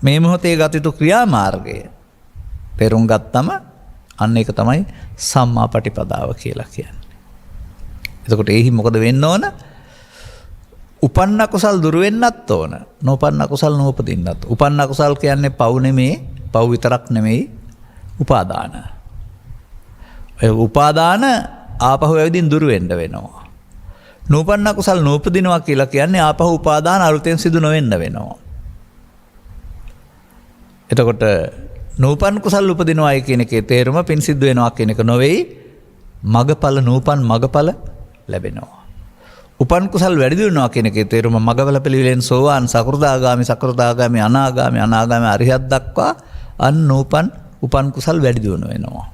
මේ මොහොතේ ගත යුතු ක්‍රියාමාර්ගය පෙරුම් ගත්තම අන්න ඒක තමයි සම්මා පටිපදාව කියලා කියන්නේ. එතකොට එහි මොකද වෙන්න ඕන? උපන්න කුසල් දුරු වෙන්නත් ඕන. නොඋපන්න කුසල් නූපදින්නත්. උපන්න කුසල් කියන්නේ පව් නෙමේ, පව් විතරක් නෙමෙයි, උපාදාන. උපාදාන ආපහු ඇවිදින් දුරු වෙන්න වෙනවා. නූපන්න කුසල් නූපදිනවා කියලා කියන්නේ ආපහු උපාදාන අලුතෙන් සිදු නොවෙන්න වෙනවා. එතකොට නූපන් කුසල් උපදිනවායි කියන එකේ තේරුම පින් සිද්ධ වෙනවා කියන එක නොවේයි, මගඵල නූපන් මගඵල ලැබෙනවා. උපන් කුසල් වැඩි දියුණුවා කියන එකේ තේරුම මගඵල පිළිවෙලෙන් සෝවාන් සකෘදාගාමි අනාගාමි අරිහත් දක්වා අන් නූපන් උපන් කුසල් වැඩි දියුණු වෙනවා.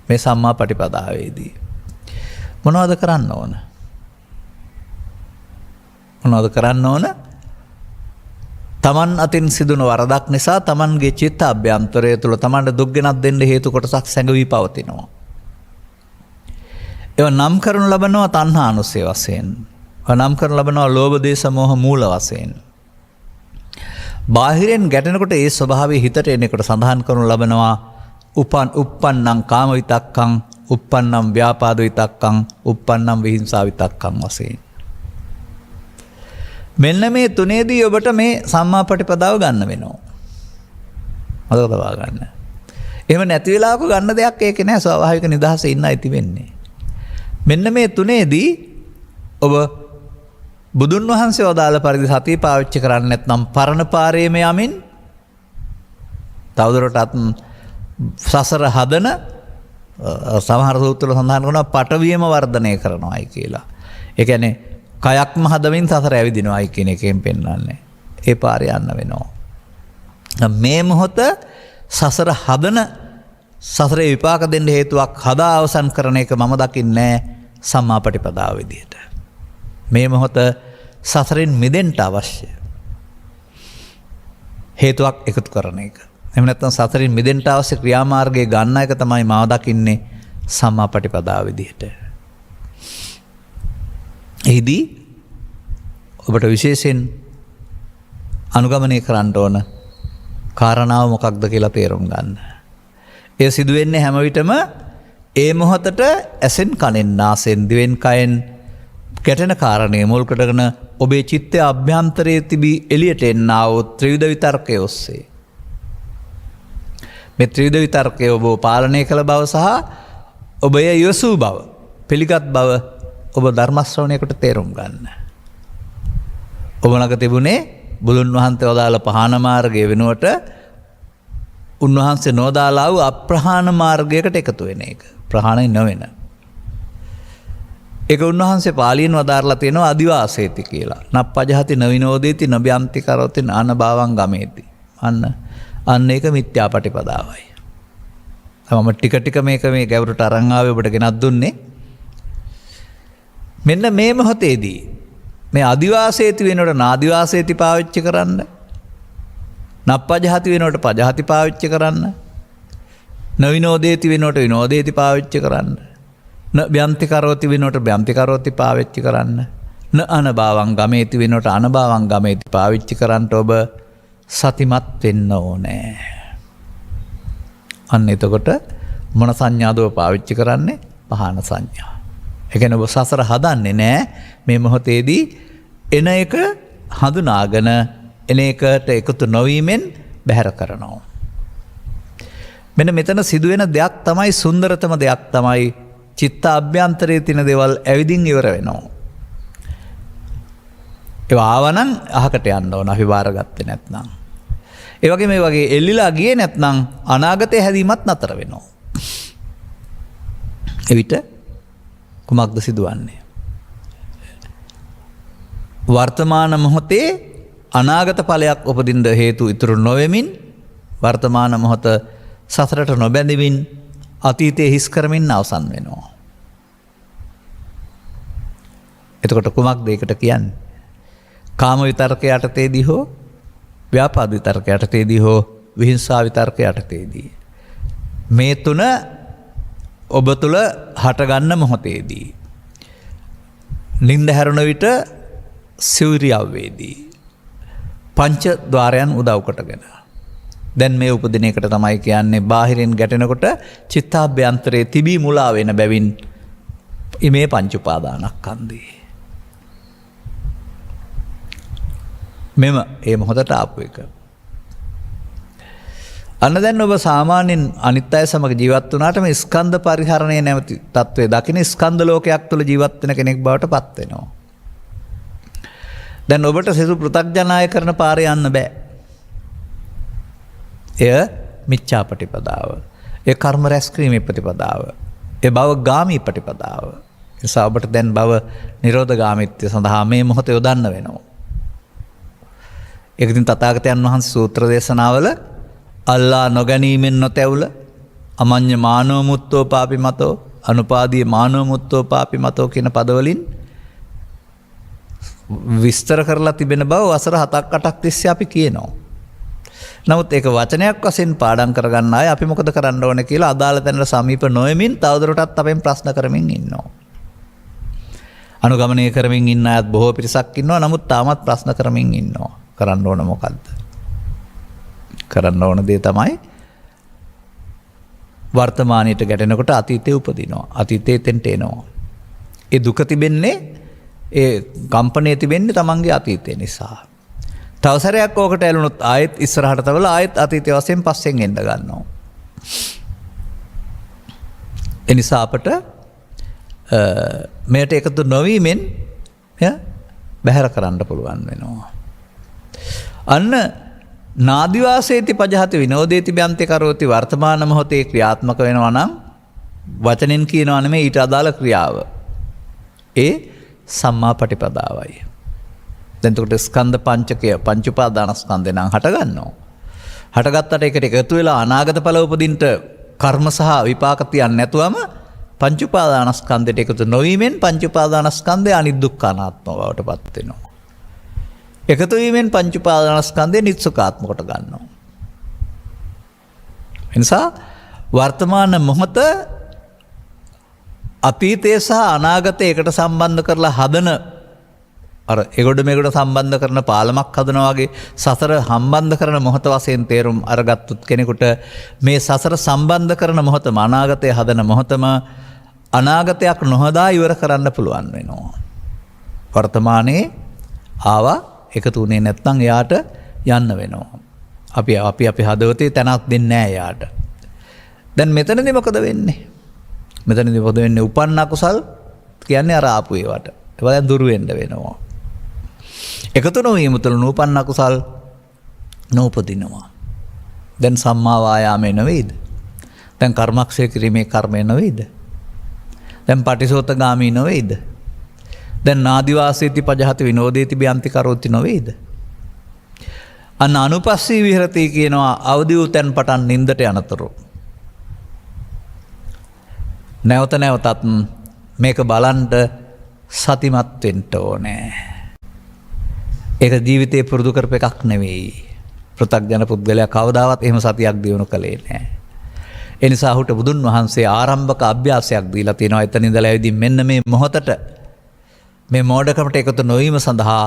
මේ සම්මා පටිපදාවේදී මොනවද කරන්න ඕන? මොනවද කරන්න ඕන? තමන් අතින් සිදුන වරදක් නිසා තමන්ගේ චිත්ත අභ්‍යන්තරය තුළ තමන්ට දුක් ගෙනත් දෙන්න හේතු කොටසක් සැඟවී පවතිනවා. ඒව නම් කරනු ලබනවා තණ්හානුස්සය වශයෙන්. නම් කරනු ලබනවා ලෝභ දේශ මොහ මූල වශයෙන්. බාහිරෙන් ගැටෙනකොට ඒ ස්වභාවය හිතට එනකොට සඳහන් කරනු ලබනවා uppannam කාම විතක්කං, uppannam ව්‍යාපාද විතක්කං, uppannam විහිංසා විතක්කං වශයෙන්. මෙන්න මේ තුනේදී ඔබට මේ සම්මා පටිපදාව ගන්න වෙනවා. මතක තබා ගන්න. එහෙම නැති වෙලාවක ගන්න දෙයක් ඒකේ නැහැ. ස්වාභාවික නිදහසේ ඉන්න ඇති වෙන්නේ. මෙන්න මේ තුනේදී ඔබ බුදුන් වහන්සේ වදාළ පරිදි සතිය පාවිච්චි කරන්නේ නැත්නම් පරණ පාරේම යමින් තවදුරටත් සසර හදන සමහර සූත්‍රවල සඳහන් කරනවා පටවියම වර්ධනය කරනවායි කියලා. ඒ කියන්නේ කයක්ම හදමින් සසර ඇවිදිනවායි කියන එකෙන් පෙන්වන්නේ. ඒ පාරේ යන්න වෙනවා. මේ මොහොත සසර හදන, සසරේ විපාක දෙන්න හේතුවක් හදා අවසන් කරන එක මම දකින්නේ සම්මා පටිපදාව විදියට. මේ මොහොත සසරෙන් මිදෙන්න අවශ්‍ය හේතුවක් එකතු කරන එක. එහෙම නැත්නම් සසරින් මිදෙන්න අවශ්‍ය ක්‍රියාමාර්ගය ගන්න එක තමයි මාව දකින්නේ සම්මා පටිපදාව විදිහට. එහිදී ඔබට විශේෂයෙන් අනුගමනය කරන්න ඕන කාරණාව මොකක්ද කියලා තේරුම් ගන්න. එය සිදු වෙන්නේ හැම විටම ඒ මොහොතට ඇසෙන් කනෙන් නාසයෙන් දිවෙන් කයෙන් ගැටෙන කාරණය මුල් කොටගෙන ඔබේ චිත්තය අභ්‍යන්තරයේ තිබී එළියට එන්නා වූ ත්‍රිවිධ විතර්කයේ ඔස්සේ. මේ ත්‍රිවිධ විතර්කය ඔබ පාලනය කළ බව සහ ඔබ එය යොසූ බව, පිළිගත් බව ඔබ ධර්ම ශ්‍රවණයකට තේරුම් ගන්න. ඔබ ළඟ තිබුණේ බුදුන් වහන්සේ වදාළ පහන මාර්ගය වෙනුවට උන්වහන්සේ නොදාලා වූ අප්‍රහාණ මාර්ගයකට එකතු වෙන එක. ප්‍රහාණය නොවන. ඒක උන්වහන්සේ පාලියෙන් වදාරලා තියෙනවා අදිවාසේති කියලා. නප්පජහති නවිනෝදේති නබ්‍යන්ති කරෝති නානභාවං ගමේති. අන්න ඒක මිත්‍යා පටිපදාවයි. මම ටික ටික මේක මේ ගැවුරට අරන් ආවේ ඔබට ගෙනත් දුන්නේ. මෙන්න මේ මොහොතේදී මේ අදිවාසේති වෙනකොට නාදිවාසේති පාවිච්චි කරන්න. නප්පජහති වෙනකොට පජහති පාවිච්චි කරන්න. නවිනෝදේති වෙනකොට විනෝදේති පාවිච්චි කරන්න. බ්‍යන්ති කරෝති වෙනකොට බ්‍යන්ති කරෝති පාවිච්චි කරන්න. අනභාවං ගමේති වෙනකොට අනභාවං ගමේති පාවිච්චි කරන්න ඔබ සතිමත් වෙන්න ඕනේ. අන්න එතකොට මොන සංඥාදව පාවිච්චි කරන්නේ? පහන සංඥා. ඒ කියන්නේ ඔබ සසර හදන්නේ නැහැ. මේ මොහොතේදී එන එක හඳුනාගෙන එන එකට එකතු නොවීමෙන් බැහැර කරනවා. මෙන්න මෙතන සිදුවෙන දෙයක් තමයි සුන්දරතම දෙයක් තමයි චිත්ත අභ්‍යන්තරයේ තියෙන දේවල් ඇවිදින් ඉවර වෙනවා. ඒවා ආවනම් අහකට යන්න ඕන අපි බාරගත්තේ නැත්නම්. ඒ වගේ මේ වගේ එල්ලිලා ගියේ නැත්නම් අනාගතේ හැදීමත් නතර වෙනවා. එවිට කුමක්ද සිදුවන්නේ? වර්තමාන මොහොතේ අනාගත ඵලයක් උපදින්න හේතු ඉතුරු නොවෙමින් වර්තමාන මොහොත සසරට නොබැඳවින් අතීතයේ හිස් කරමින් අවසන් වෙනවා. එතකොට කුමක්ද ඒකට කියන්නේ? කාම විතර්ක යටතේදී හෝ ව්‍යාපාද විතර්ක යටතේදී හෝ විහිංසා විතර්ක යටතේදී මේ තුන ඔබ තුළ හටගන්න මොහොතේදී නින්ද හැරුණ විට සිවුරියව්වේදී පංච ద్వාරයන් උදව් කොටගෙන දැන් මේ උපදින එකට තමයි කියන්නේ බාහිරින් ගැටෙනකොට චිත්තාභ්‍යන්තරයේ තිබී මුලා වෙන බැවින් මේ පංච උපාදානස්කන්ධේ මෙම ඒ මොහොතට ආපු එක. අන්න දැන් ඔබ සාමාන්‍යයෙන් අනිත් අය සමග ජීවත් වුණාට මේ ස්කන්ධ පරිහරණය නැමැති තත්වයේ දකින ස්කන්ධ ලෝකයක් තුළ ජීවත් වෙන කෙනෙක් බවට පත් වෙනවා. දැන් ඔබට සිසු පෘථග්ජනාය කරන පාරේ යන්න බෑ. එය මිච්ඡා ප්‍රතිපදාව. ඒ කර්ම රැස් කිරීමේ ප්‍රතිපදාව. ඒ භව ගාමී ප්‍රතිපදාව. ඒ නිසා ඔබට දැන් භව නිරෝධ ගාමීත්වය සඳහා මේ මොහොත යොදන්න වෙනවා. ඒක ඉතින් තථාගතයන් වහන්සේ සූත්‍ර දේශනාවල අල්ලා නොගැනීමෙන් නොතැවුල අමඤ්ඤ මානව මුත්තෝ පාපි මතෝ අනුපාදී මානව මුත්තෝ පාපි මතෝ කියන පදවලින් විස්තර කරලා තිබෙන බව වසර 7ක් 8ක් තිස්සේ අපි කියනවා. නමුත් ඒක වචනයක් වශයෙන් පාඩම් කරගන්න අය අපි මොකද කරන්න ඕනේ කියලා අදාළ තැනට සමීප නොවෙමින් තවදුරටත් අපෙන් ප්‍රශ්න කරමින් ඉන්නවා. අනුගමනය කරමින් ඉන්න අයත් බොහෝ පිරිසක් ඉන්නවා. නමුත් තාමත් ප්‍රශ්න කරමින් ඉන්නවා. කරන්න ඕන මොකද්ද? කරන්න ඕන දේ තමයි වර්තමානයට ගැටෙනකොට අතීතේ උපදිනවා. අතීතේ තෙන්ට එනවා. ඒ දුක තිබෙන්නේ ඒ කම්පණය තිබෙන්නේ තමන්ගේ අතීතය නිසා. තව සැරයක් ඕකට ඇලුනොත් ආයෙත් ඉස්සරහට තවල ආයෙත් අතීතය වශයෙන් පස්සෙන් එන්න ගන්නවා. ඒ නිසා අපට මේට එකතු නොවීමෙන් බැහැර කරන්න පුළුවන් වෙනවා. අන්න නාදිවාසේති පජහති විනෝදේති බ්‍යන්ති කරෝති වර්තමාන මොහොතේ ක්‍රියාත්මක වෙනවා නම් වචනෙන් කියනවා නෙමෙයි ඊට අදාළ ක්‍රියාව. ඒ සම්මා පටිපදාවයි. දැන් එතකොට ස්කන්ධ පංචකය පංච උපාදානස්කන්ධේ නම් හට ගන්නවා. හටගත්තට ඒකට එකතු වෙලා අනාගත ඵල උපදින්න කර්ම සහ විපාක තියන්නේ නැතුවම පංච උපාදානස්කන්ධයට එකතු නොවීමෙන් පංච උපාදානස්කන්ධය අනිදුක්ඛ අනාත්ම බවට පත් වෙනවා. එකතු වීමෙන් පංච උපාදානස්කන්ධය නිත්සුකාත්ම කොට ගන්නවා. එනිසා වර්තමාන මොහොත අතීතය සහ අනාගතය එකට සම්බන්ධ කරලා හදන අර එගොඩ මෙගොඩ සම්බන්ධ කරන පාලමක් හදනවා වගේ සසර සම්බන්ධ කරන මොහොත වශයෙන් තේරුම් අරගත්තුත් කෙනෙකුට මේ සසර සම්බන්ධ කරන මොහොතම අනාගතය හදන මොහොතම අනාගතයක් නොහදා ඉවර කරන්න පුළුවන් වෙනවා. වර්තමානයේ ආවා එකතු වුණේ නැත්නම් එයාට යන්න වෙනවා. අපි හදවතේ තැනක් දෙන්නේ නැහැ එයාට. දැන් මෙතනදී මොකද වෙන්නේ? මෙතනදී මොකද වෙන්නේ? උපන්න කුසල් කියන්නේ අර ආපු ඒවට. ඒවා දැන් දුරු වෙන්න වෙනවා. එකතු නොවීම තුළ නූපන්න කුසල් නූපදිනවා. දැන් සම්මා වායාමේ නෙවෙයිද? දැන් කර්මක්ෂය කිරීමේ කර්මය නෙවෙයිද? දැන් පටිසෝතගාමී නෙවෙයිද? දැන් නාදිවාසේති පජහති විනෝදේති බ්‍යන්ති කරෝති නෙවෙයිද? අන්න අනුපස්සී විහෙරති කියනවා අවදි වූ තැන් පටන් නින්දට යනතුරු. නැවත නැවතත් මේක බලන්න සතිමත් වෙන්න ඕනේ. ඒක ජීවිතේ පුරුදු කරප එකක් නෙවෙයි. පෘථග්ජන පුද්ගලයා කවදාවත් එහෙම සතියක් දිනු කලේ නැහැ. ඒ නිසා ඔහුට බුදුන් වහන්සේ ආරම්භක අභ්‍යාසයක් දීලා තියෙනවා. එතන ඉඳලා ඇවිදින් මෙන්න මේ මොහොතට මේ මෝඩකමට එකතු නොවීම සඳහා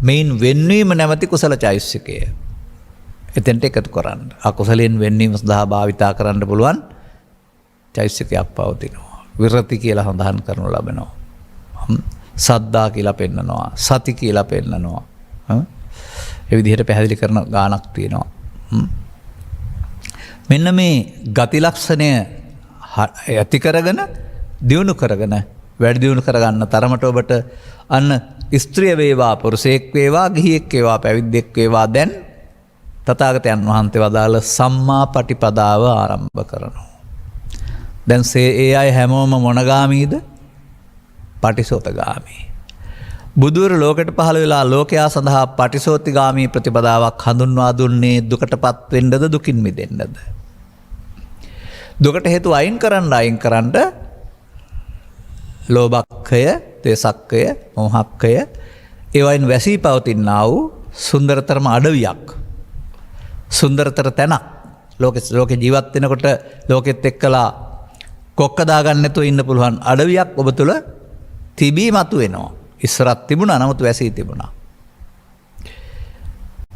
මේන් වෙන්වීම නැමැති කුසල චෛතසිකය එතෙන්ට එකතු කරන්න. අකුසලයෙන් වෙන්වීම සඳහා භාවිතා කරන්න පුළුවන් චෛතසිකයක් පවතිනවා. විරති කියලා සඳහන් කරනු ලබනවා. සද්දා කියලා පෙන්නනවා. සති කියලා පෙන්නනවා. ඒ විදිහට පැහැදිලි කරන ගානක් තියෙනවා. මෙන්න මේ ගති ලක්ෂණය ඇති කරගෙන දියුණු කරගෙන වැඩි දියුණු කරගන්න තරමට ඔබට අන්න ස්ත්‍රිය වේවා පුරුෂයෙක් වේවා ගිහියෙක් වේවා පැවිද්දෙක් වේවා දැන් තථාගතයන් වහන්සේ වදාළ සම්මා පටිපදාව ආරම්භ කරනවා. දැන් ඒ අය හැමෝම මොනගාමීද? පටිසෝතගාමී. බුදුවර ලෝකෙට පහළ වෙලා ලෝකයා සඳහා පටිසෝතිගාමී ප්‍රතිපදාවක් හඳුන්වා දුන්නේ දුකටපත් වෙන්නද දුකින් මිදෙන්නද. දුකට හේතු අයින් කරන්න ලෝභක්ඛය, ද්වේෂක්ඛය, මෝහක්ඛය ඒවයින් වැසී පවතිනා වූ සුන්දරතරම අඩවියක්. සුන්දරතර තැනක්. ලෝකේ ජීවත් වෙනකොට ලෝකෙත් එක්කලා කොක්ක දාගන්න නැතුව ඉන්න පුළුවන් අඩවියක් ඔබ තුල තිබී මතුවෙනවා. ඉස්සරත් තිබුණා නමුත් වැසී තිබුණා.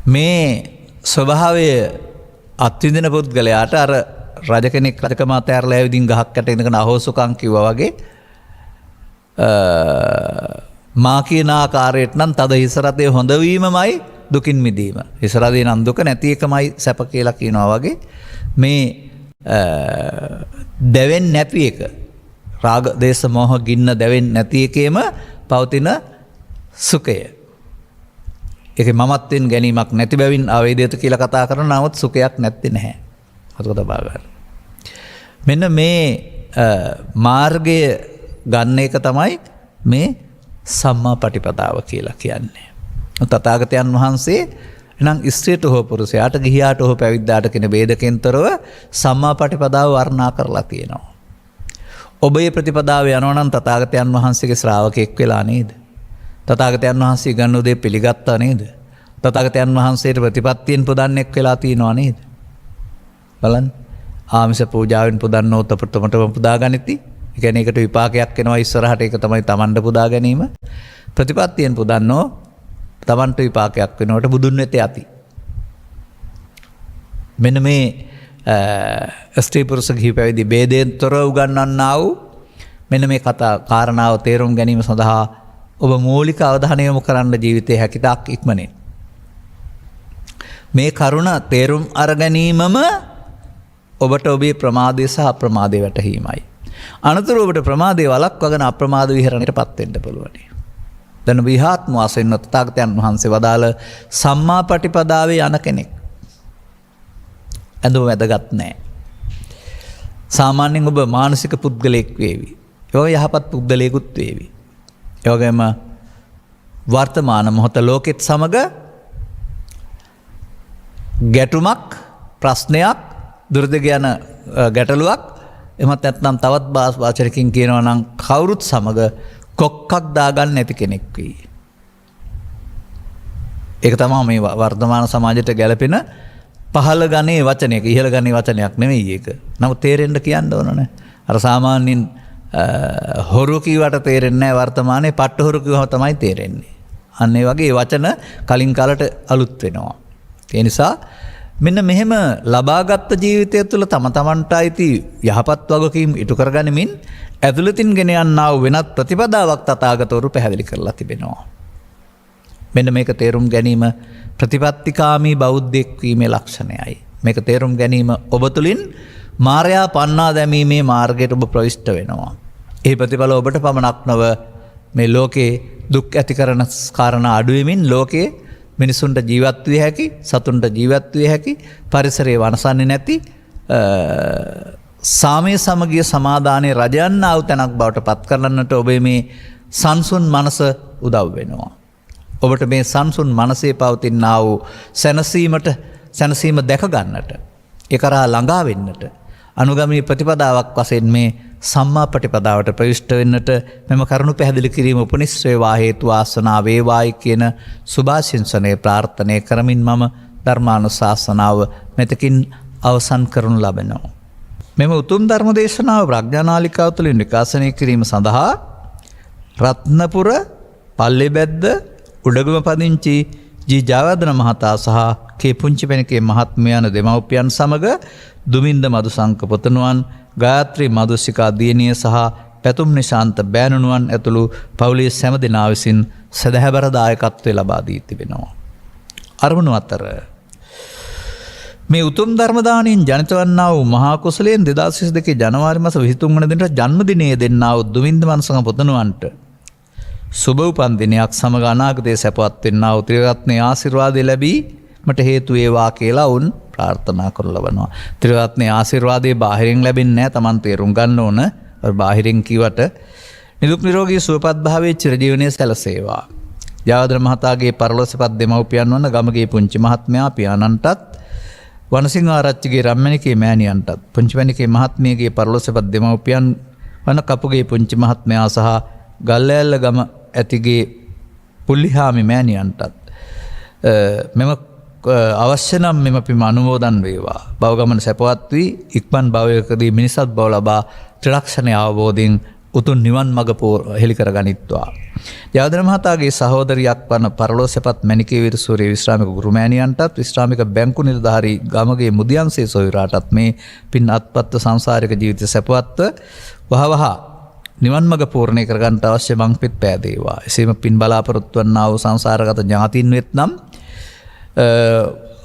මේ ස්වභාවය අත්විඳින පුද්ගලයාට අර රජ කෙනෙක් රජකම අතෑරලා ඇවිදින් ගහක් යට ඉඳගෙන අහෝසුකම් කිව්වා වගේ මා කියන ආකාරයට නම් තද හිසරතේ හොඳ වීමමයි දුකින් මිදීම. හිසරතේ නම් දුක නැති එකමයි සැප කියලා කියනවා වගේ මේ දැවෙන්නේ නැති එක රාග දේශ මොහ ගින්න දැවෙන්නේ නැති එකේම පවතින සුඛය. ඒකේ මමත්වෙන් ගැනීමක් නැති බැවින් අවේදිත කියලා කතා කරන නමුත් සුඛයක් නැත්තේ නැහැ. අතක තබා ගන්න. මෙන්න මේ මාර්ගය ගන්න එක තමයි මේ සම්මා පටිපදාව කියලා කියන්නේ. තථාගතයන් වහන්සේ එනම් ස්ත්‍රියට හෝ පුරුෂයාට ගිහියාට හෝ පැවිද්දාට කියන ભેදකෙන් තොරව සම්මා පටිපදාව වර්ණනා කරලා තියෙනවා. ඔබ මේ ප්‍රතිපදාව යනවා නම් තථාගතයන් වහන්සේගේ ශ්‍රාවකෙක් වෙලා නේද? තථාගතයන් වහන්සේ ගන්න උදේ පිළිගත්තා නේද? තථාගතයන් වහන්සේට ප්‍රතිපත්තියෙන් පුදන්නෙක් වෙලා තියෙනවා නේද? බලන්න. ආමිෂ පූජාවෙන් පුදන්නෝ තපතමටම පුදා ගනිති. ඒ කියන්නේ ඒකට විපාකයක් එනවා ඉස්සරහට ඒක තමයි තමන්ට පුදා ගැනීම. ප්‍රතිපත්තියෙන් පුදන්නෝ තමන්ට විපාකයක් වෙනකොට බුදුන් වෙත යති. මෙන්න මේ ස්ත්‍රී පුරුෂ ගිහි පැවිදි ભેදයෙන් තොර උගන්වන්නා වූ මෙන්න මේ කාරණාව තේරුම් ගැනීම සඳහා ඔබ මූලික අවධානය යොමු කරන්න ජීවිතයේ හැකිතාක් ඉක්මනින්. මේ කරුණ තේරුම් අර ගැනීමම ඔබට ඔබේ ප්‍රමාදය සහ අප්‍රමාදය වැටහීමයි. අනතුරු ඔබට ප්‍රමාදය වළක්වාගෙන අප්‍රමාද විහරණයටපත් වෙන්න පුළුවන්. දැන් විහාත්ම වශයෙන් තථාගතයන් වහන්සේ වදාළ සම්මා පටිපදාවේ යන කෙනෙක් ඇඳුම වැදගත් නැහැ. සාමාන්‍යයෙන් ඔබ මානසික පුද්ගලයෙක් වේවි. ඒ වගේ යහපත් පුද්ගලයෙකුත් වේවි. ඒ වගේම වර්තමාන මොහොත ලෝකෙත් සමග ගැටුමක් ප්‍රශ්නයක් දුරදිග යන ගැටලුවක් එමත් නැත්නම් තවත් වාචනකින් කියනවා නම් කවුරුත් සමග කොක්කක් දාගන්න නැති කෙනෙක් වෙයි. ඒක තමයි මේ වර්තමාන සමාජයට ගැලපෙන පහළ ගණේ වචනයක ඉහළ ගණේ වචනයක් නෙමෙයි ඒක. නමුත් තේරෙන්න කියන්න ඕනනේ. අර සාමාන්‍යයෙන් හොරු කීවට තේරෙන්නේ නැහැ වර්තමානයේ පට්ට හොරු කිව්වම තමයි තේරෙන්නේ. අන්න ඒ වගේ වචන කලින් කාලට අලුත් වෙනවා. ඒ නිසා මෙන්න මෙහෙම ලබාගත් ජීවිතය තුළ තම තමන්ට අයිති යහපත් වගකීම් ඉටු කරගනිමින් ඇතුළතින් ගෙන යන්නා වූ වෙනත් ප්‍රතිපදාවක් තථාගතවරු පැහැදිලි කරලා තිබෙනවා. මෙන්න මේක තේරුම් ගැනීම ප්‍රතිපත්තිකාමී බෞද්ධයෙක් වීමේ ලක්ෂණයයි. මේක තේරුම් ගැනීම ඔබ තුළින් මායя පන්නා දැමීමේ මාර්ගයට ඔබ ප්‍රවිෂ්ඨ වෙනවා. ඒ ප්‍රතිඵල ඔබට පමණක් නොව මේ ලෝකේ දුක් ඇති කරන කාරණා අඩු වෙමින් ලෝකේ මිනිසුන්ට ජීවත් විය හැකි, සතුන්ට ජීවත් විය හැකි, පරිසරයේ වනසන්නේ නැති සාමයේ සමගිය සමාදානයේ රජයන් ආව තැනක් බවට පත් කරන්නට ඔබේ මේ සංසුන් මනස උදව් වෙනවා. ඔබට මේ සංසුන් මනසේ පවතිනා වූ සැනසීම දැක ගන්නට, ඒ කරා ළඟා වෙන්නට අනුගමී ප්‍රතිපදාවක් වශයෙන් මේ සම්මා ප්‍රතිපදාවට ප්‍රවිෂ්ඨ වෙන්නට මෙම කරුණු පැහැදිලි කිරීම උපනිශ්‍රේවා හේතු ආසනා වේවායි කියන සුභාශිංසනය ප්‍රාර්ථනා කරමින් මම ධර්මානුශාසනාව මෙතකින් අවසන් කරනු ලබනවා. මෙම උතුම් ධර්ම දේශනාව ප්‍රඥානාලිකාව තුළින් විකාශනය කිරීම සඳහා රත්නපුර පල්ලේබැද්ද උඩගම පදිංචි ජී ජයවර්ධන මහතා සහ කේ පුංචිපෙනකේ මහත්මිය යන දෙමව්පියන් සමග දුමින්ද මදුසංක පුතණුවන් ගායත්‍රී මදුසිකා දියණිය සහ පැතුම් නිශාන්ත බෑණනුවන් ඇතුළු පවුලේ සෑම දෙනා විසින් සදහැබර දායකත්වය ලබා දී තිබෙනවා. අරමුණු අතර මේ උතුම් ධර්ම දාණයෙන් ජනිත වන්නා වූ මහා කුසලයෙන් 2022 ජනවාරි මාස 23 වන දිනට ජන්මදිනයේ දෙන්නා වූ දුමින්ද මනසංග පුතණුවන්ට සුබ උපන් දිනයක් සමග අනාගතයේ සැපවත් වෙන්නා වූ ත්‍රිරත්නයේ ආශිර්වාදය ලැබී මට හේතු වේවා කියලා වුන් ප්‍රාර්ථනා කරන ලබනවා. ත්‍රිරත්නයේ ආශිර්වාදයේ බාහිරින් ලැබෙන්නේ නැහැ. Taman තේරුම් ගන්න ඕන. බාහිරින් කිවට නිරුක් නිරෝගී සුවපත් භාවයේ චිරජීවනයේ සැලසේවා. ජයවර්ධන මහතාගේ පරලොස්සපත් දෙමව්පියන් වන ගමගේ පුංචි මහත්මයා පියාණන්ටත් වනසිංහ ආරච්චිගේ රම්මණිකේ මෑණියන්ටත් පුංචිමණිකේ මහත්මියගේ පරලොස්සපත් දෙමව්පියන් වන කපුගේ පුංචි මහත්මයා සහ ගල්ලෑල්ල ගම ඇතිගේ පුල්ලිහාමි මෑණියන්ටත් මෙම අවශ්‍ය නම් මෙම පිම අනුමෝදන් වේවා. භවගමන සැපවත් වී ඉක්මන් භවයකදී මිනිසත් බව ලබා ත්‍රිලක්ෂණය අවබෝධයෙන් උතුම් නිවන් මඟ හෙළි කර ගනිත්වා. ජයවර්ධන මහතාගේ සහෝදරියක් වන පරලෝසපත් මණිකේ විරසූරිය විශ්‍රාමික ගුරුමෑණියන්ටත් විශ්‍රාමික බැංකු නිලධාරී ගමගේ මුදියන්සේ සොයුරාටත් මේ පින් අත්පත්ව සංසාරික ජීවිත සැපවත්ව වහවහ නිවන් මඟ පූර්ණය කරගන්නට අවශ්‍ය මංපිත් පෑදේවා. එසේම පින් බලාපොරොත්තු වන්නා වූ සංසාරගත ඥාතීන් වෙත්නම්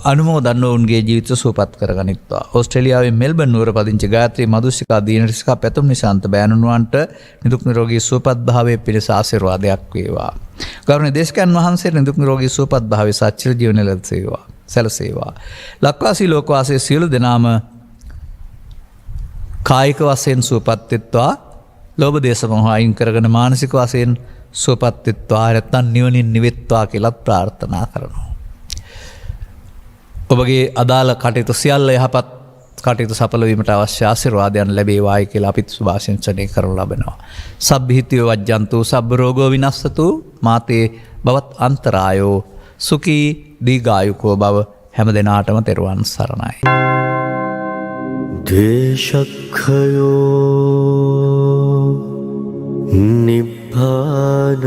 අනුමෝදන් වූන්ගේ ජීවිත සුවපත් කරගනිත්වා. ඕස්ට්‍රේලියාවේ මෙල්බන් නුවර පදිංචි ගායත්‍රී මදුෂ්‍රිකා දීනරිස්කා පැතුම් නිශාන්ත බෑණුනුවන්ට නිදුක් නිරෝගී සුවපත් භාවයේ පිණිස ආශිර්වාදයක් වේවා. ගෞරවනීය දේශකයන් වහන්සේ නිදුක් නිරෝගී සුවපත් භාවයේ සච්චිර ජීවනය ලැබසේවා. සැලසේවා. ලක්වාසී ලෝකවාසී සියලු දෙනාම කායික වශයෙන් සුවපත් වෙත්වා. ලෝභ දේශ මොහ අයින් කරගෙන මානසික වශයෙන් සුවපත් වෙත්වා. නැත්නම් නිවනින් නිවෙත්වා කියලා ප්‍රාර්ථනා කරනවා. ඔබගේ අදාළ කටයුතු සියල්ල යහපත් කටයුතු සඵල වීමට අවශ්‍ය ආශිර්වාදයන් ලැබේවායි කියලා අපිත් සුභාශිංසනය කරනු ලබනවා. සබ්බිහිතියෝ වජ්ජන්තු සබ්බ රෝගෝ විනස්සතු මාතේ බවත් අන්තරායෝ සුඛී දීඝායුකෝ භව හැම දිනාටම තෙරුවන් සරණයි. දේශක්ඛයෝ නිබ්බානං